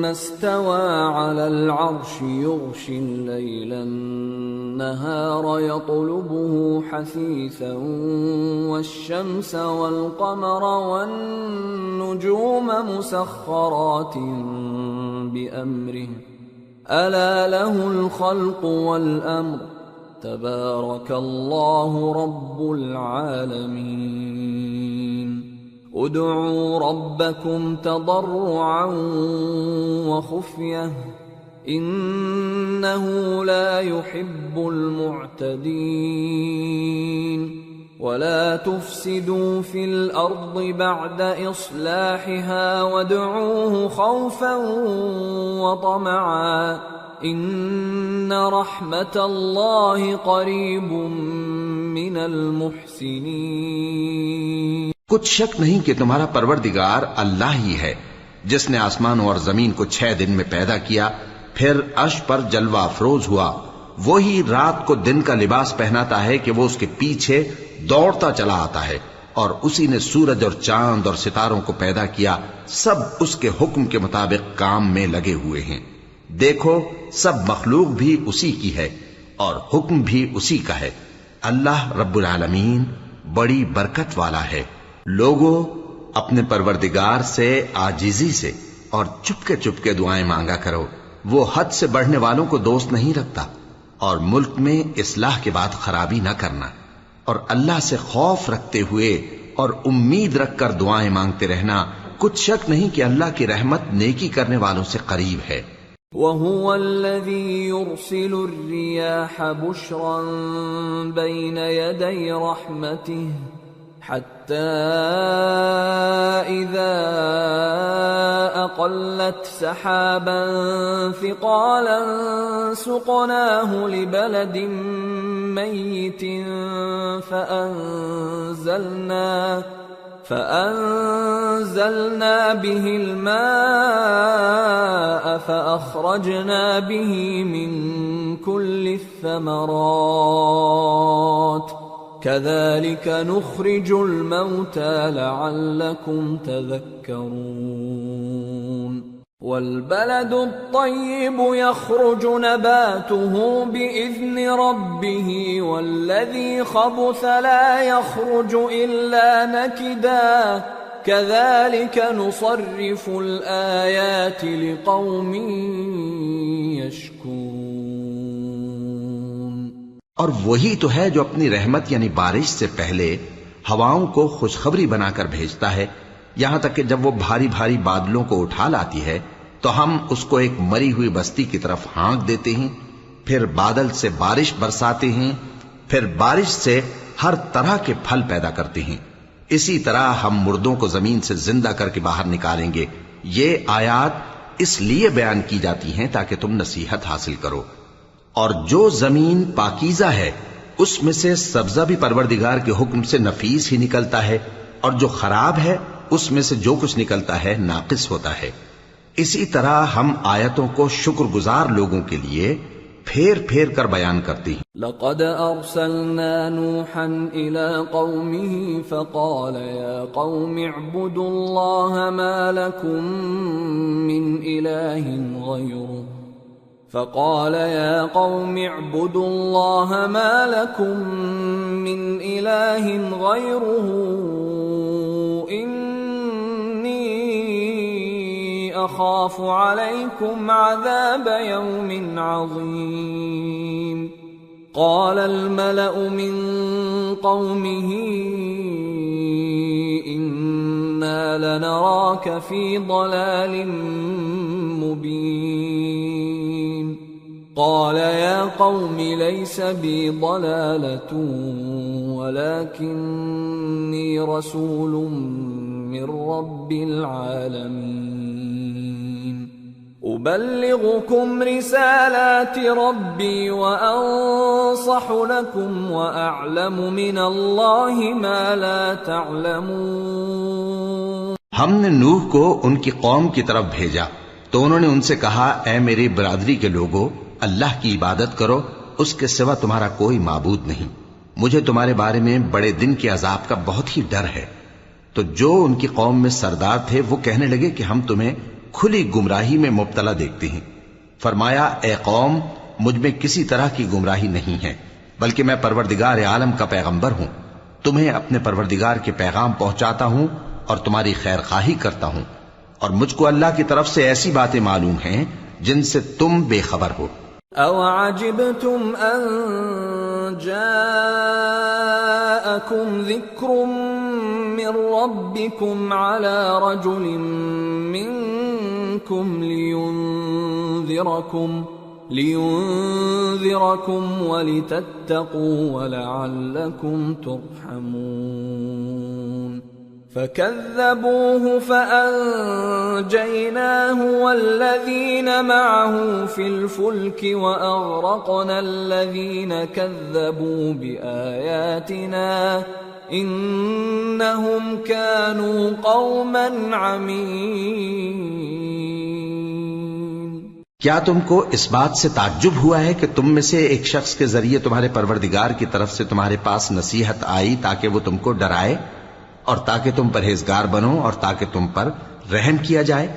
استوى على العرش يغشي الليل النهار يطلبه حثيثا والشمس والقمر والنجوم مسخرات بأمره ألا له الخلق والأمر تبارك الله رب العالمين ادعوا ربكم تضرعا وخفية إنه لا يحب المعتدين ولا تفسدوا في الأرض بعد إصلاحها وادعوه خوفا وطمعا إن رحمة الله قريب من المحسنين۔ کچھ شک نہیں کہ تمہارا پروردگار اللہ ہی ہے جس نے آسمانوں اور زمین کو 6 دن میں پیدا کیا، پھر عرش پر جلوہ افروز ہوا۔ وہی رات کو دن کا لباس پہناتا ہے کہ وہ اس کے پیچھے دوڑتا چلا آتا ہے، اور اسی نے سورج اور چاند اور ستاروں کو پیدا کیا، سب اس کے حکم کے مطابق کام میں لگے ہوئے ہیں۔ دیکھو سب مخلوق بھی اسی کی ہے اور حکم بھی اسی کا ہے۔ اللہ رب العالمین بڑی برکت والا ہے۔ لوگوں اپنے پروردگار سے عاجزی سے اور چپکے دعائیں مانگا کرو، وہ حد سے بڑھنے والوں کو دوست نہیں رکھتا، اور ملک میں اصلاح کے بعد خرابی نہ کرنا، اور اللہ سے خوف رکھتے ہوئے اور امید رکھ کر دعائیں مانگتے رہنا، کچھ شک نہیں کہ اللہ کی رحمت نیکی کرنے والوں سے قریب ہے۔ وَهُوَ الَّذِي يُرْسِلُ الرِّيَاحَ بُشْرًا بَيْنَ يَدَيْ رَحْمَتِهِ حَتَّى إِذَا أَقَلَّتْ سَحَابًا ثِقَالًا سُقْنَاهُ لِبَلَدٍ مَّيِّتٍ فأنزلنا به الماء فأخرجنا به من كل الثمرات كذلك نخرج الموتى لعلكم تذكرون والبلد الطيب يخرج نباته بإذن ربه والذي خبث لا يخرج إلا نكدا كذلك نصرف الآيات لقوم يشكرون۔ اور وہی تو ہے جو اپنی رحمت یعنی بارش سے پہلے ہواؤں کو خوشخبری بنا کر بھیجتا ہے، یہاں تک کہ جب وہ بھاری بھاری بادلوں کو اٹھا لاتی ہے تو ہم اس کو ایک مری ہوئی بستی کی طرف ہانک دیتے ہیں، پھر بادل سے بارش برساتے ہیں، پھر بارش سے ہر طرح کے پھل پیدا کرتے ہیں۔ اسی طرح ہم مردوں کو زمین سے زندہ کر کے باہر نکالیں گے۔ یہ آیات اس لیے بیان کی جاتی ہیں تاکہ تم نصیحت حاصل کرو۔ اور جو زمین پاکیزہ ہے اس میں سے سبزہ بھی پروردگار کے حکم سے نفیس ہی نکلتا ہے، اور جو خراب ہے اس میں سے جو کچھ نکلتا ہے ناقص ہوتا ہے۔ اسی طرح ہم آیتوں کو شکر گزار لوگوں کے لیے پھیر پھیر کر بیان کرتے ہیں۔ لقد ارسلنا نوحا الى قومه فقال يا قوم اعبدوا الله ما لكم من اله غيره فقال يا قوم اعبدوا الله ما لكم من اله غيره أخاف عليكم عذاب يوم عظيم قال الملأ من قومه إنا لنراك في ضلال مبين قال يا قوم ليس بي ضلالة ولكني رسول من رب العالمين أبلغكم رسالات ربي وأنصح لكم وأعلم من الله ما لا تعلمون۔ ہم نے نوح کو ان کی قوم کی طرف بھیجا تو انہوں نے ان سے کہا، اے میری برادری کے لوگوں، اللہ کی عبادت کرو، اس کے سوا تمہارا کوئی معبود نہیں۔ مجھے تمہارے بارے میں بڑے دن کے عذاب کا بہت ہی ڈر ہے۔ تو جو ان کی قوم میں سردار تھے وہ کہنے لگے کہ ہم تمہیں کھلی گمراہی میں مبتلا دیکھتے ہیں۔ فرمایا، اے قوم، مجھ میں کسی طرح کی گمراہی نہیں ہے، بلکہ میں پروردگار عالم کا پیغمبر ہوں، تمہیں اپنے پروردگار کے پیغام پہنچاتا ہوں اور تمہاری خیر خواہی کرتا ہوں، اور مجھ کو اللہ کی طرف سے ایسی باتیں معلوم ہیں جن سے تم بے خبر ہو۔ أَوَعَجِبْتُمْ أَن جَاءَكُمْ ذِكْرٌ مِّن رَّبِّكُمْ عَلَى رَجُلٍ مِّنكُمْ لِيُنذِرَكُمْ وَلِتَتَّقُوا وَلَعَلَّكُمْ تُرْحَمُونَ فَكَذَّبُوهُ فَأَنجَيْنَاهُ وَالَّذِينَ مَعَهُ فِي الْفُلْكِ وَأَغْرَقْنَا الَّذِينَ كَذَّبُوا بِآيَاتِنَا إِنَّهُمْ كَانُوا قَوْمًا عَمِينَ۔ کیا تم کو اس بات سے تعجب ہوا ہے کہ تم میں سے ایک شخص کے ذریعے تمہارے پروردگار کی طرف سے تمہارے پاس نصیحت آئی تاکہ وہ تم کو ڈرائے؟ اور تاکہ تم پرہیزگار بنو اور تاکہ تم پر رحم کیا جائے.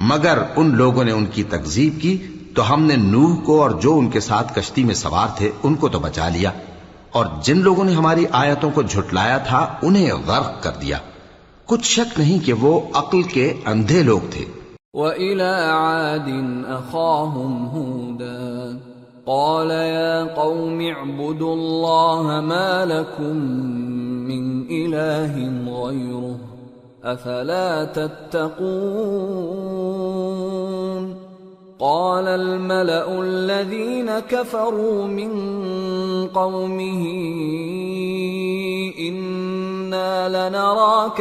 مگر ان لوگوں نے ان کی تکذیب کی تو ہم نے نوح کو اور جو ان کے ساتھ کشتی میں سوار تھے ان کو تو بچا لیا، اور جن لوگوں نے ہماری آیتوں کو جھٹلایا تھا انہیں غرق کر دیا. کچھ شک نہیں کہ وہ عقل کے اندھے لوگ تھے. وَإِلَىٰ عَادٍ أَخَاهُمْ هُودًا قَالَ يَا قَوْمِ اعْبُدُوا اللَّهَ مَا لَكُم مِّنْ إِلَٰهٍ غَيْرُهُ أَفَلَا تَتَّقُونَ. قال الملأ الذين كفروا من قومه إنا لنراك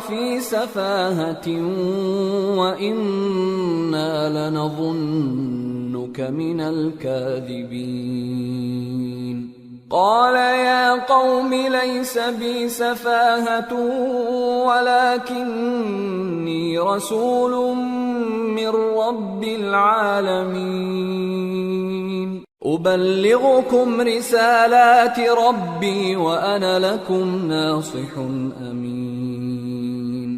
في سفاهة وإنا لنظنك من الكاذبين. قال يا قوم ليس بي سفاهة ولكني رسول من رب العالمين أبلغكم رسالات ربي وأنا لكم ناصح أمين.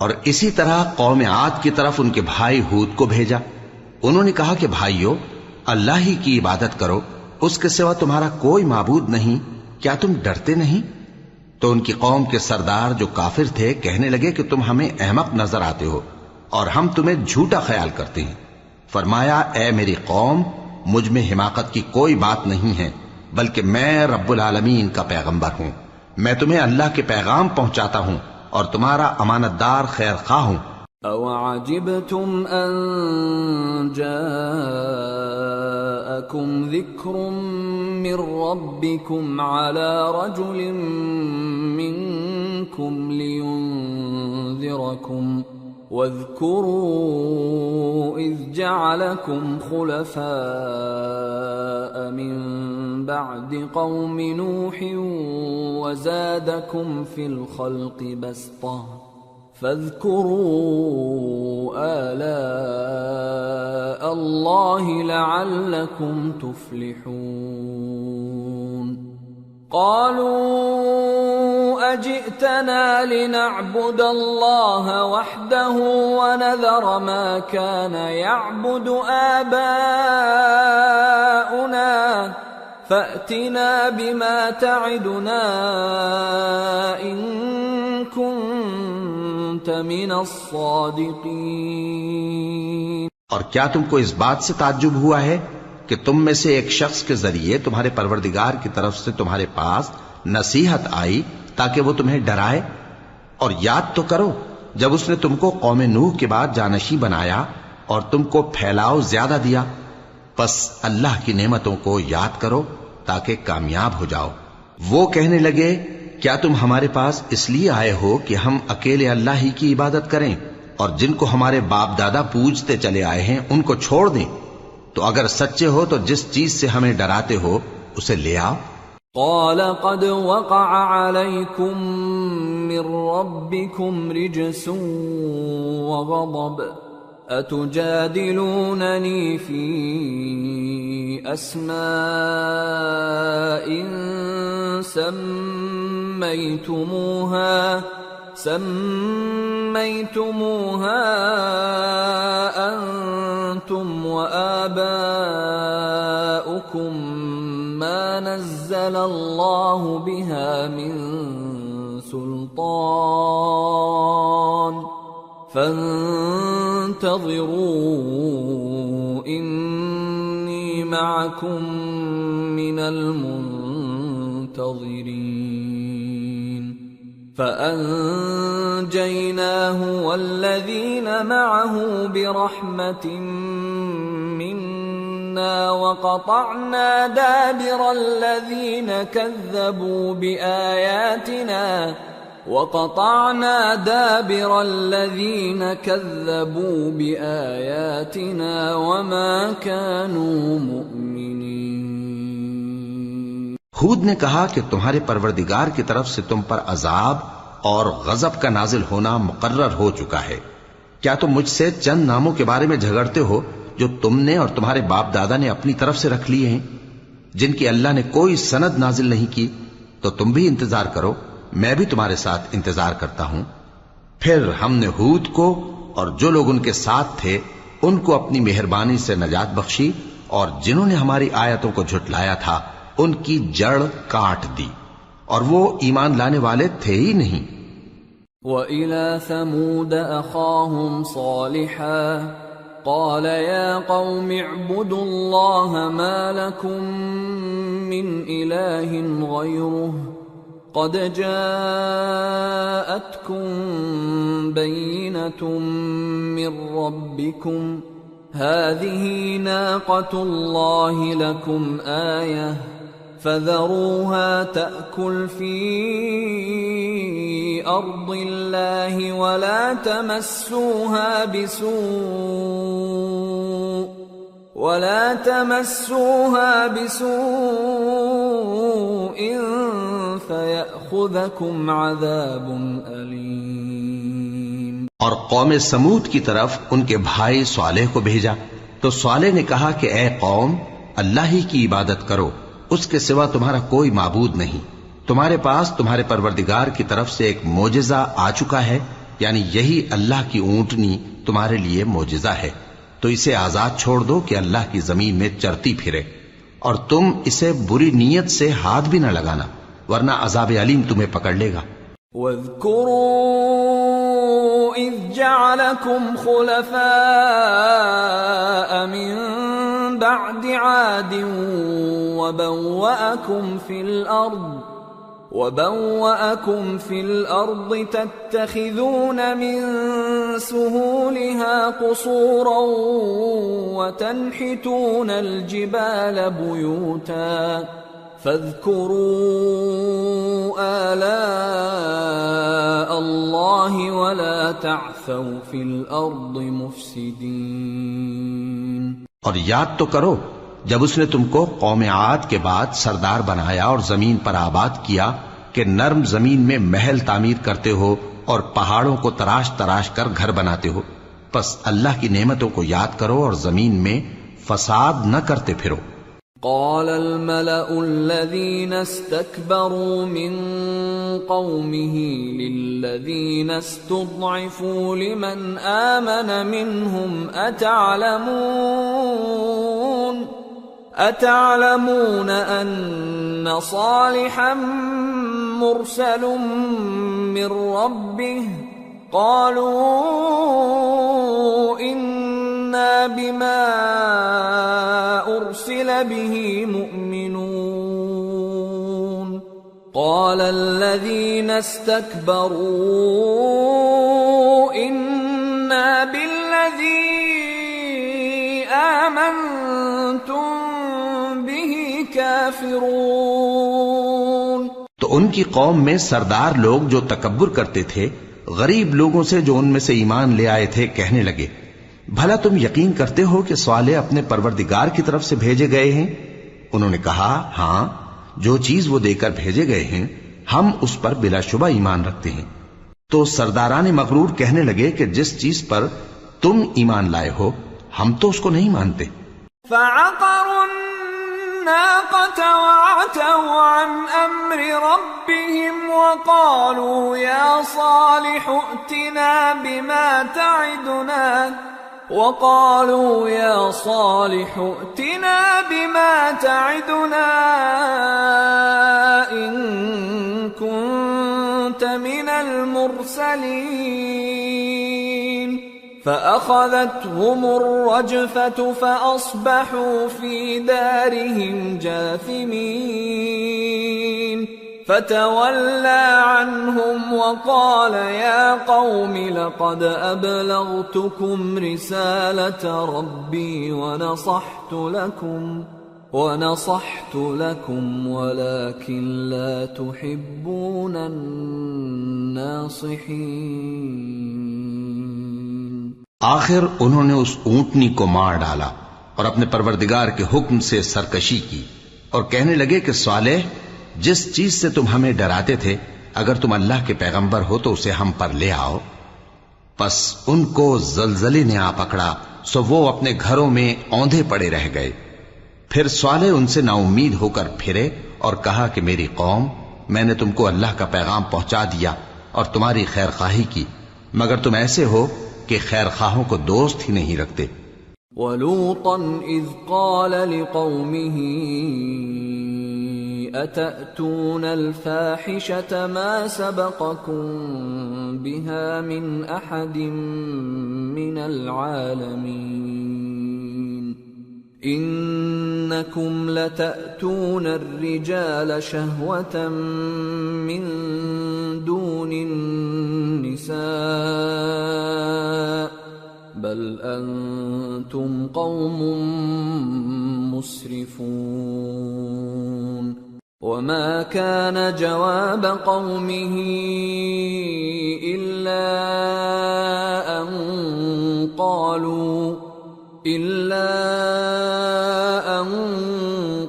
اور اسی طرح قوم عاد کی طرف ان کے بھائی ہود کو بھیجا. انہوں نے کہا کہ بھائیو، اللہ ہی کی عبادت کرو، اس کے سوا تمہارا کوئی معبود نہیں، کیا تم ڈرتے نہیں؟ تو ان کی قوم کے سردار جو کافر تھے کہنے لگے کہ تم ہمیں احمق نظر آتے ہو اور ہم تمہیں جھوٹا خیال کرتے ہیں. فرمایا اے میری قوم، مجھ میں حماقت کی کوئی بات نہیں ہے، بلکہ میں رب العالمین کا پیغمبر ہوں. میں تمہیں اللہ کے پیغام پہنچاتا ہوں اور تمہارا امانت دار خیر خواہ ہوں. أَوَعَجِبْتُمْ أَن جَاءَكُمْ ذِكْرٌ مِّن رَّبِّكُمْ عَلَىٰ رَجُلٍ مِّنكُمْ لِيُنذِرَكُمْ وَاذْكُرُوا إِذْ جَعَلَكُمْ خُلَفَاءَ مِن بَعْدِ قَوْمِ نُوحٍ وَزَادَكُمْ فِي الْخَلْقِ بَسْطَةً فاذكروا آلاء الله لعلكم تفلحون. قالوا أجئتنا لنعبد الله وحده ونذر ما كان يعبد آباؤنا فأتنا بما تعدنا إن كنت من الصادقين. اور کیا تم کو اس بات سے تعجب ہوا ہے کہ تم میں سے ایک شخص کے ذریعے تمہارے پروردگار کی طرف سے تمہارے پاس نصیحت آئی تاکہ وہ تمہیں ڈرائے؟ اور یاد تو کرو جب اس نے تم کو قوم نوح کے بعد جانشین بنایا اور تم کو پھیلاؤ زیادہ دیا. پس اللہ کی نعمتوں کو یاد کرو تاکہ کامیاب ہو جاؤ. وہ کہنے لگے کیا تم ہمارے پاس اس لیے آئے ہو کہ ہم اکیلے اللہ ہی کی عبادت کریں اور جن کو ہمارے باپ دادا پوجتے چلے آئے ہیں ان کو چھوڑ دیں؟ تو اگر سچے ہو تو جس چیز سے ہمیں ڈراتے ہو اسے لے آؤ. قال قد وقع عليكم من ربكم رجس وغضب أتجادلونني في أسماء سميتموها أنتم وآباؤكم ما نزل الله بها من سلطان فانتظروا إني معكم من المنتظرين. فأنجيناه والذين معه برحمة منا وقطعنا دابر الذين كذبوا بآياتنا وما كانوا مؤمنين. ہود نے کہا کہ تمہارے پروردگار کی طرف سے تم پر عذاب اور غضب کا نازل ہونا مقرر ہو چکا ہے. کیا تم مجھ سے چند ناموں کے بارے میں جھگڑتے ہو جو تم نے اور تمہارے باپ دادا نے اپنی طرف سے رکھ لیے ہیں؟ جن کی اللہ نے کوئی سند نازل نہیں کی، تو تم بھی انتظار کرو، میں بھی تمہارے ساتھ انتظار کرتا ہوں۔ پھر ہم نے ہود کو اور جو لوگ ان کے ساتھ تھے ان کو اپنی مہربانی سے نجات بخشی، اور جنہوں نے ہماری آیتوں کو جھٹلایا تھا ان کی جڑ کاٹ دی، اور وہ ایمان لانے والے تھے ہی نہیں۔ وَإِلَى ثَمُودَ أَخَاهُمْ صَالِحًا قَالَ يَا قَوْمِ اعْبُدُوا اللَّهَ مَا لَكُمْ مِنْ إِلَٰهٍ غَيْرُهُ قَدْ جَاءَتْكُمْ بَيِّنَةٌ مِّن رَّبِّكُمْ هَٰذِهِ نَاقَةُ اللَّهِ لَكُمْ آيَةً فَذَرُوهَا تَأْكُلْ فِي أَرْضِ اللَّهِ وَلَا تَمَسُّوهَا بِسُوءٍ فَيَأْخُذَكُمْ عَذَابٌ أَلِيمٌ۔ اور قوم سمود کی طرف ان کے بھائی صالح کو بھیجا تو صالح نے کہا کہ اے قوم، اللہ ہی کی عبادت کرو، اس کے سوا تمہارا کوئی معبود نہیں۔ تمہارے پاس تمہارے پروردگار کی طرف سے ایک معجزہ آ چکا ہے، یعنی یہی اللہ کی اونٹنی تمہارے لیے معجزہ ہے، تو اسے آزاد چھوڑ دو کہ اللہ کی زمین میں چرتی پھرے، اور تم اسے بری نیت سے ہاتھ بھی نہ لگانا، ورنہ عذاب علیم تمہیں پکڑ لے گا۔ وَاذْكُرُوا إِذْ جَعَلَكُمْ خُلَفَاءَ مِن بَعْدِ عَادٍ وَبَوَّأَكُمْ فِي الْأَرْضِ تَتَّخِذُونَ مِن سُهُولِهَا قُصُورًا وَتَنْحِتُونَ الْجِبَالَ بُيُوتًا فَاذْكُرُوا آلَاءَ اللَّهِ وَلَا تَعْثَوْا فِي الْأَرْضِ مُفْسِدِينَ۔ اور یاد تو کرو جب اس نے تم کو قوم عاد کے بعد سردار بنایا اور زمین پر آباد کیا کہ نرم زمین میں محل تعمیر کرتے ہو اور پہاڑوں کو تراش تراش کر گھر بناتے ہو، پس اللہ کی نعمتوں کو یاد کرو اور زمین میں فساد نہ کرتے پھرو۔ قال الملأ الذين استكبروا من قومه للذين استضعفوا لمن آمن منهم أتعلمون أن صالحا مرسل من ربه قالوا إنا بما أرسل به مؤمنون قال الذين استكبروا إنا بالذي آمنتم به كافرون۔ تو ان کی قوم میں سردار لوگ جو تکبر کرتے تھے غریب لوگوں سے جو ان میں سے ایمان لے آئے تھے کہنے لگے، بھلا تم یقین کرتے ہو کہ صالح اپنے پروردگار کی طرف سے بھیجے گئے ہیں؟ انہوں نے کہا ہاں، جو چیز وہ دے کر بھیجے گئے ہیں ہم اس پر بلا شبہ ایمان رکھتے ہیں۔ تو سرداران مغرور کہنے لگے کہ جس چیز پر تم ایمان لائے ہو ہم تو اس کو نہیں مانتے۔ فعقروا الناقة وعتوا عن أمر ربهم وقالوا يا صالح ائتنا بما تعدنا إن كنت من المرسلين فأخذتهم الرجفة فأصبحوا في دارهم جاثمين فتولى عنهم وقال يا قوم لقد أبلغتكم رسالة ربي ونصحت لكم ولكن لا تحبون الناصحين۔ آخر انہوں نے اس اونٹنی کو مار ڈالا اور اپنے پروردگار کے حکم سے سرکشی کی اور کہنے لگے کہ صالح جس چیز سے تم ہمیں ڈراتے تھے اگر تم اللہ کے پیغمبر ہو تو اسے ہم پر لے آؤ۔ پس ان کو زلزلے نے آ پکڑا سو وہ اپنے گھروں میں اوندھے پڑے رہ گئے۔ پھر صالح ان سے نا امید ہو کر پھرے اور کہا کہ میری قوم، میں نے تم کو اللہ کا پیغام پہنچا دیا اور تمہاری خیر خواہی کی، مگر تم ایسے ہو کہ خیر خواہوں کو دوست ہی نہیں رکھتے۔ وَلُوطًا إِذْ قَالَ لِقَوْمِهِ أَتَأْتُونَ الْفَاحِشَةَ مَا سَبَقَكُم بِهَا مِنْ أَحَدٍ مِّنَ الْعَالَمِينَ إِنَّكُمْ لَتَأْتُونَ الرِّجَالَ شَهْوَةً مِّن دُونِ النِّسَاءِ بل أنتم قوم مسرفون وما كان جواب قومه إلا أن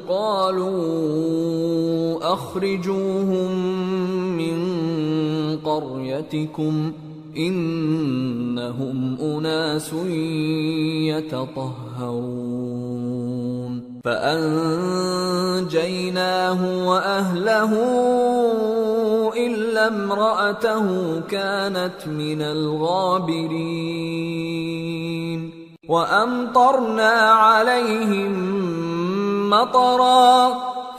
قالوا أخرجوهم من قريتكم انہم اناس یتطہرون فانجیناہ واہلہ الا امرأتہ کانت من الغابرین وامطرنا علیہم مطرا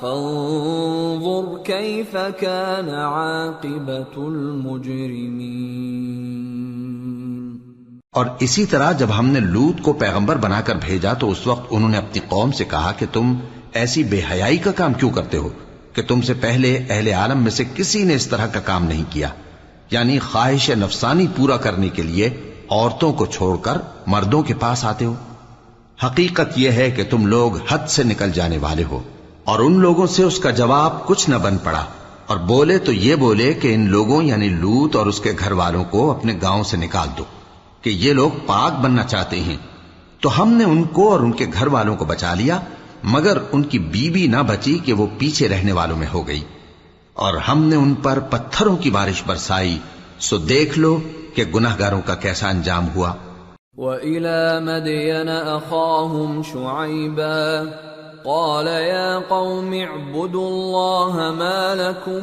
فانظر کیف کان عاقبۃ المجرمین۔ اور اسی طرح جب ہم نے لوط کو پیغمبر بنا کر بھیجا تو اس وقت انہوں نے اپنی قوم سے کہا کہ تم ایسی بے حیائی کا کام کیوں کرتے ہو کہ تم سے پہلے اہل عالم میں سے کسی نے اس طرح کا کام نہیں کیا، یعنی خواہش نفسانی پورا کرنے کے لیے عورتوں کو چھوڑ کر مردوں کے پاس آتے ہو۔ حقیقت یہ ہے کہ تم لوگ حد سے نکل جانے والے ہو۔ اور ان لوگوں سے اس کا جواب کچھ نہ بن پڑا، اور بولے تو یہ بولے کہ ان لوگوں یعنی لوط اور اس کے گھر والوں کو اپنے گاؤں سے نکال دو کہ یہ لوگ پاک بننا چاہتے ہیں۔ تو ہم نے ان کو اور ان کے گھر والوں کو بچا لیا، مگر ان کی بیوی نہ بچی کہ وہ پیچھے رہنے والوں میں ہو گئی، اور ہم نے ان پر پتھروں کی بارش برسائی، سو دیکھ لو کہ گناہگاروں کا کیسا انجام ہوا۔ وَإِلَى مَدْيَنَ أَخَاهُمْ شُعَيْبًا قال يا قوم اعبدوا الله ما لكم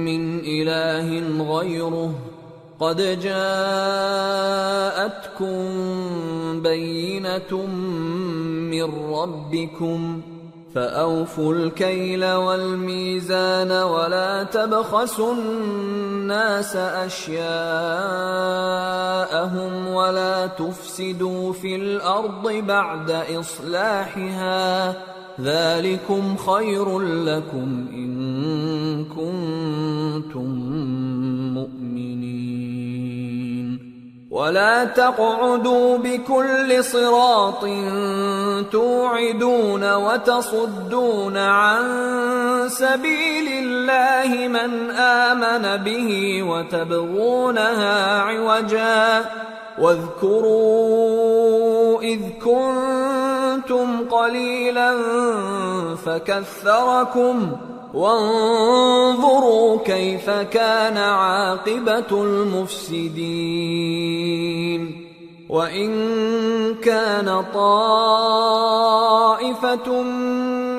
من إله غيره قد جاءتكم بينة من ربكم فأوفوا الكيل والميزان ولا تبخسوا الناس أشياءهم ولا تفسدوا في الأرض بعد إصلاحها ذلكم خير لكم إن كنتم مؤمنين ولا تقعدوا بكل صراط توعدون وتصدون عن سبيل الله من آمن به وتبغونها عوجا واذكروا إذ كنتم قليلا فكثركم وانظروا كيف كان عاقبة المفسدين وَإِن كَانَ طَائِفَةٌ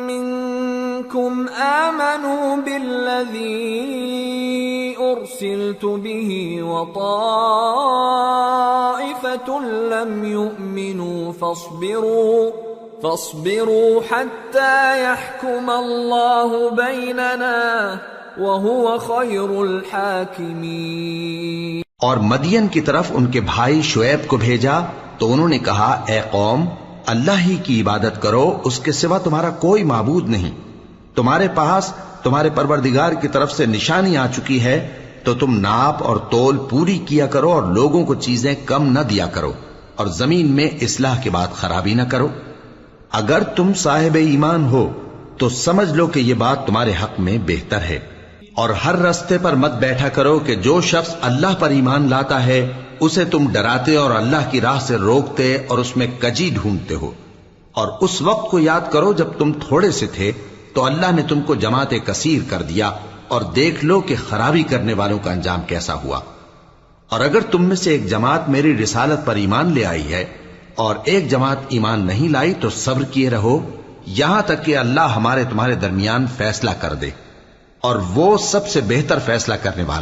مِّنكُمْ آمَنُوا بِالَّذِي أُرْسِلْتُ بِهِ وَطَائِفَةٌ لَّمْ يُؤْمِنُوا فاصبروا حتى يحكم الله بيننا وهو خير الحاكمين۔ اور مدین کی طرف ان کے بھائی شعیب کو بھیجا تو انہوں نے کہا اے قوم اللہ ہی کی عبادت کرو، اس کے سوا تمہارا کوئی معبود نہیں، تمہارے پاس تمہارے پروردگار کی طرف سے نشانی آ چکی ہے، تو تم ناپ اور تول پوری کیا کرو اور لوگوں کو چیزیں کم نہ دیا کرو اور زمین میں اصلاح کے بعد خرابی نہ کرو۔ اگر تم صاحب ایمان ہو تو سمجھ لو کہ یہ بات تمہارے حق میں بہتر ہے، اور ہر رستے پر مت بیٹھا کرو کہ جو شخص اللہ پر ایمان لاتا ہے اسے تم ڈراتے اور اللہ کی راہ سے روکتے اور اس میں کجی ڈھونڈتے ہو۔ اور اس وقت کو یاد کرو جب تم تھوڑے سے تھے تو اللہ نے تم کو جماعت کثیر کر دیا، اور دیکھ لو کہ خرابی کرنے والوں کا انجام کیسا ہوا۔ اور اگر تم میں سے ایک جماعت میری رسالت پر ایمان لے آئی ہے اور ایک جماعت ایمان نہیں لائی تو صبر کیے رہو، یہاں تک کہ اللہ ہمارے تمہارے درمیان فیصلہ کر دے، اور وہ سب سے بہتر فیصلہ کرنے والا